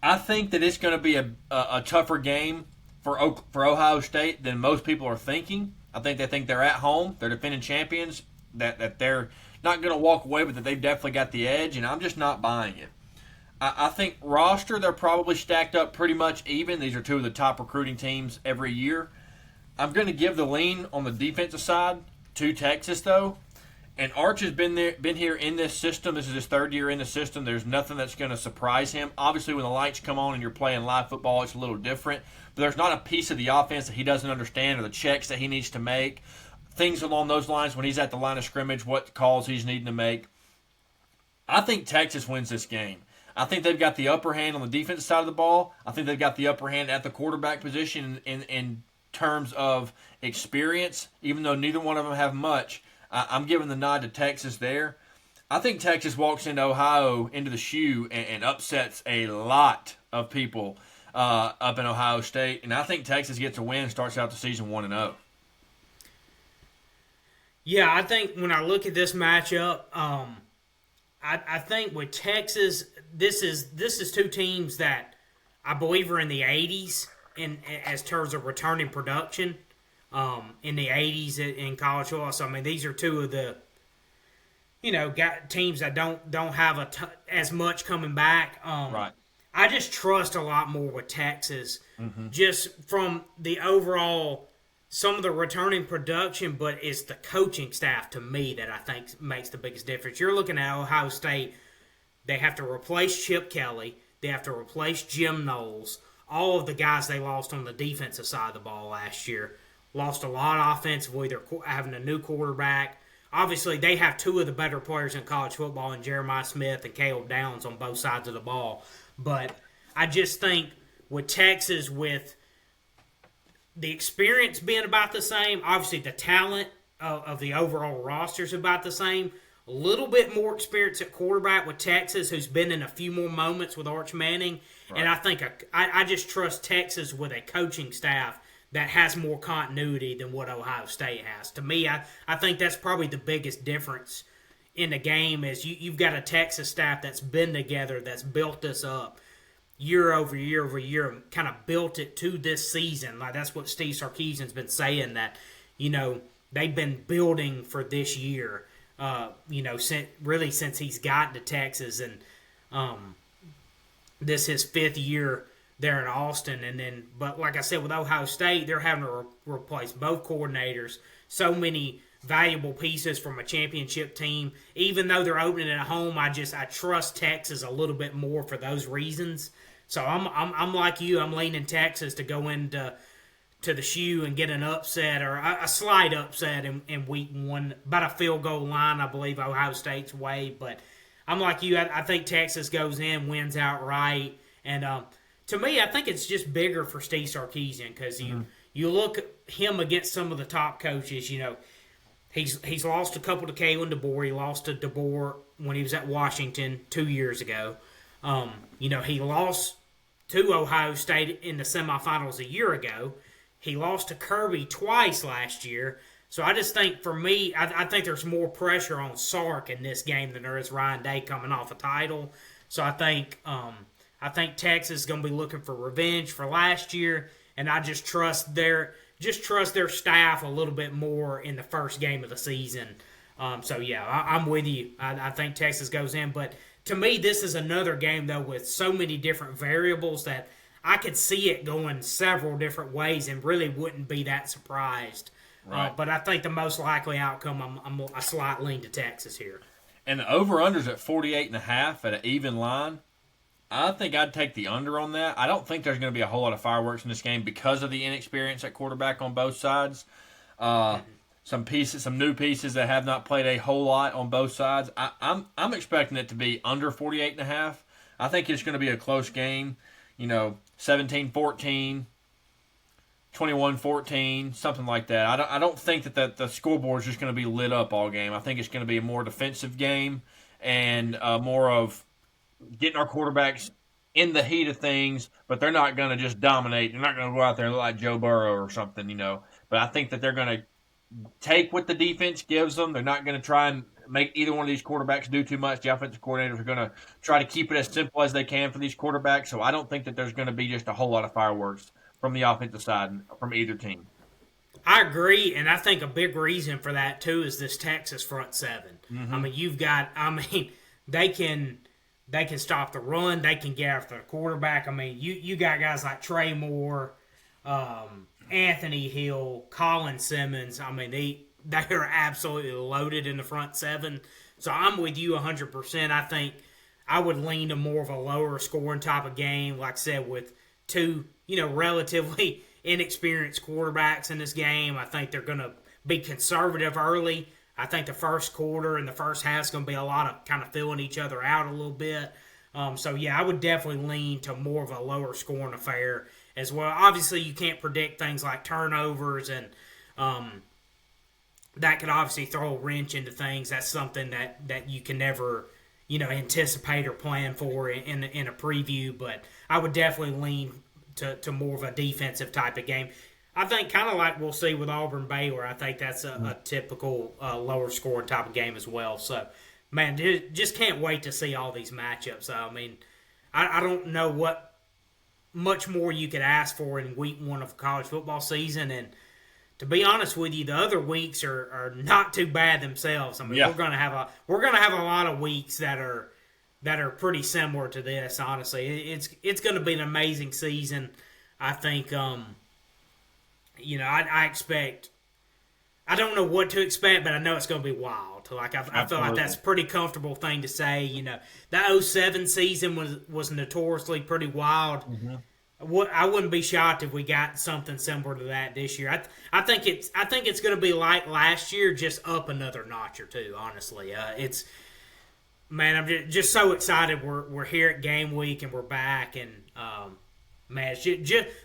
I think that it's going to be a tougher game for Ohio State than most people are thinking. I think they think they're at home. They're defending champions, that they're not going to walk away, but that they've definitely got the edge, and I'm just not buying it. I think roster, they're probably stacked up pretty much even. These are two of the top recruiting teams every year. I'm going to give the lean on the defensive side to Texas, though. And Arch has been here in this system. This is his third year in the system. There's nothing that's going to surprise him. Obviously, when the lights come on and you're playing live football, it's a little different. But there's not a piece of the offense that he doesn't understand or the checks that he needs to make. Things along those lines when he's at the line of scrimmage, what calls he's needing to make. I think Texas wins this game. I think they've got the upper hand on the defensive side of the ball. I think they've got the upper hand at the quarterback position in terms of experience, even though neither one of them have much. I'm giving the nod to Texas there. I think Texas walks into Ohio, into the shoe, and upsets a lot of people up in Ohio State. And I think Texas gets a win and starts out the season 1-0. Yeah, I think when I look at this matchup, I think with Texas, this is two teams that I believe are in the 80s as terms of returning production. in the 80s in college football. So, I mean, these are two of the, got teams that don't have as much coming back. Right. I just trust a lot more with Texas, Mm-hmm. just from the overall, some of the returning production, but it's the coaching staff to me that I think makes the biggest difference. You're looking at Ohio State, they have to replace Chip Kelly, they have to replace Jim Knowles, all of the guys they lost on the defensive side of the ball last year. Lost a lot offensively. They're having a new quarterback. Obviously, they have two of the better players in college football in Jeremiah Smith and Caleb Downs on both sides of the ball. But I just think with Texas, with the experience being about the same, obviously the talent of the overall roster is about the same. A little bit more experience at quarterback with Texas, who's been in a few more moments with Arch Manning. Right. And I think I just trust Texas with a coaching staff that has more continuity than what Ohio State has. To me, I think that's probably the biggest difference in the game is you've got a Texas staff that's been together, that's built this up year over year over year, and kind of built it to this season. Like that's what Steve Sarkisian's been saying, that they've been building for this year. Since he's gotten to Texas, and this his fifth year there in Austin, but like I said, with Ohio State, they're having to replace both coordinators. So many valuable pieces from a championship team. Even though they're opening at home, I trust Texas a little bit more for those reasons. So I'm like you. I'm leaning Texas to go into the shoe and get an upset or a slight upset in week one. About a field goal line, I believe Ohio State's way. But I'm like you. I think Texas goes in, wins outright, and to me, I think it's just bigger for Steve Sarkisian because you look at him against some of the top coaches. He's lost a couple to Kalen DeBoer. He lost to DeBoer when he was at Washington 2 years ago. He lost to Ohio State in the semifinals a year ago. He lost to Kirby twice last year. So I just think, for me, I think there's more pressure on Sark in this game than there is Ryan Day coming off a title. So I think Texas is going to be looking for revenge for last year, and I just trust their staff a little bit more in the first game of the season. I'm with you. I think Texas goes in, but to me, this is another game though with so many different variables that I could see it going several different ways and really wouldn't be that surprised. Right. But I think the most likely outcome, I'm a slight lean to Texas here. And the over-under's at 48.5 at an even line. I think I'd take the under on that. I don't think there's going to be a whole lot of fireworks in this game because of the inexperience at quarterback on both sides. Some new pieces that have not played a whole lot on both sides. I'm expecting it to be under 48.5. I think it's going to be a close game. 17-14, 21-14, something like that. I don't think that the scoreboard is just going to be lit up all game. I think it's going to be a more defensive game and more of getting our quarterbacks in the heat of things, but they're not going to just dominate. They're not going to go out there and look like Joe Burrow or something, But I think that they're going to take what the defense gives them. They're not going to try and make either one of these quarterbacks do too much. The offensive coordinators are going to try to keep it as simple as they can for these quarterbacks. So I don't think that there's going to be just a whole lot of fireworks from the offensive side from either team. I agree, and I think a big reason for that, too, is this Texas front seven. Mm-hmm. They can stop the run. They can get after the quarterback. You got guys like Trey Moore, Anthony Hill, Colin Simmons. They're absolutely loaded in the front seven. So I'm with you 100%. I think I would lean to more of a lower scoring type of game. Like I said, with two, relatively inexperienced quarterbacks in this game. I think they're going to be conservative early. I think the first quarter and the first half is going to be a lot of kind of filling each other out a little bit. I would definitely lean to more of a lower scoring affair as well. Obviously, you can't predict things like turnovers, and that could obviously throw a wrench into things. That's something that you can never, anticipate or plan for in a preview. But I would definitely lean to more of a defensive type of game. I think kind of like we'll see with Auburn Baylor. I think that's a typical lower scoring type of game as well. So, man, just can't wait to see all these matchups. I don't know what much more you could ask for in week one of college football season. And to be honest with you, the other weeks are not too bad themselves. I mean, Yeah. we're gonna have a lot of weeks that are pretty similar to this. Honestly, it's gonna be an amazing season. I think. I expect. I don't know what to expect, but I know it's going to be wild. Like I feel like that's a pretty comfortable thing to say. The 07 season was notoriously pretty wild. I wouldn't be shocked if we got something similar to that this year. I think it's going to be like last year, just up another notch or two. Honestly, I'm just so excited. We're here at game week and we're back, and man,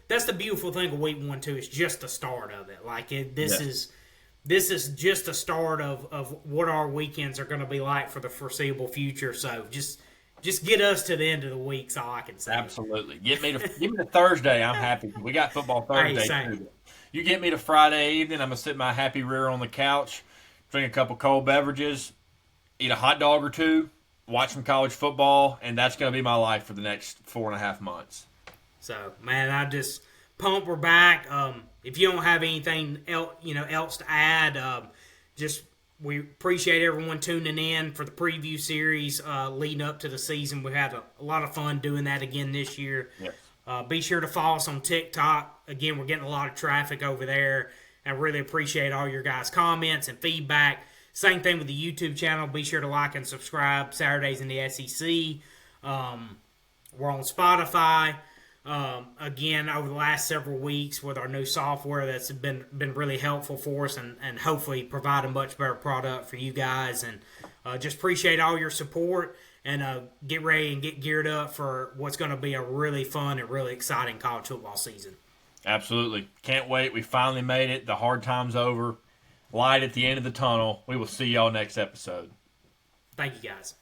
that's the beautiful thing of week 1 too. It's just the start of it. Like this is just the start of what our weekends are going to be like for the foreseeable future. So just get us to the end of the week, is all I can say. Absolutely. Give me the Thursday. I'm happy. We got football Thursday Hey, too. You get me to Friday evening, I'm gonna sit my happy rear on the couch, drink a couple cold beverages, eat a hot dog or two, watch some college football, and that's gonna be my life for the next 4.5 months. So man, I just pumped we're back. If you don't have anything else to add, we appreciate everyone tuning in for the preview series leading up to the season. We had a lot of fun doing that again this year. Yes. Be sure to follow us on TikTok. Again, we're getting a lot of traffic over there, and really appreciate all your guys' comments and feedback. Same thing with the YouTube channel. Be sure to like and subscribe. Saturdays in the SEC. We're on Spotify. Again, over the last several weeks with our new software, that's been really helpful for us, and hopefully provide a much better product for you guys. And just appreciate all your support, and get ready and get geared up for what's going to be a really fun and really exciting college football season. Absolutely. Can't wait. We finally made it. The hard time's over. Light at the end of the tunnel. We will see y'all next episode. Thank you, guys.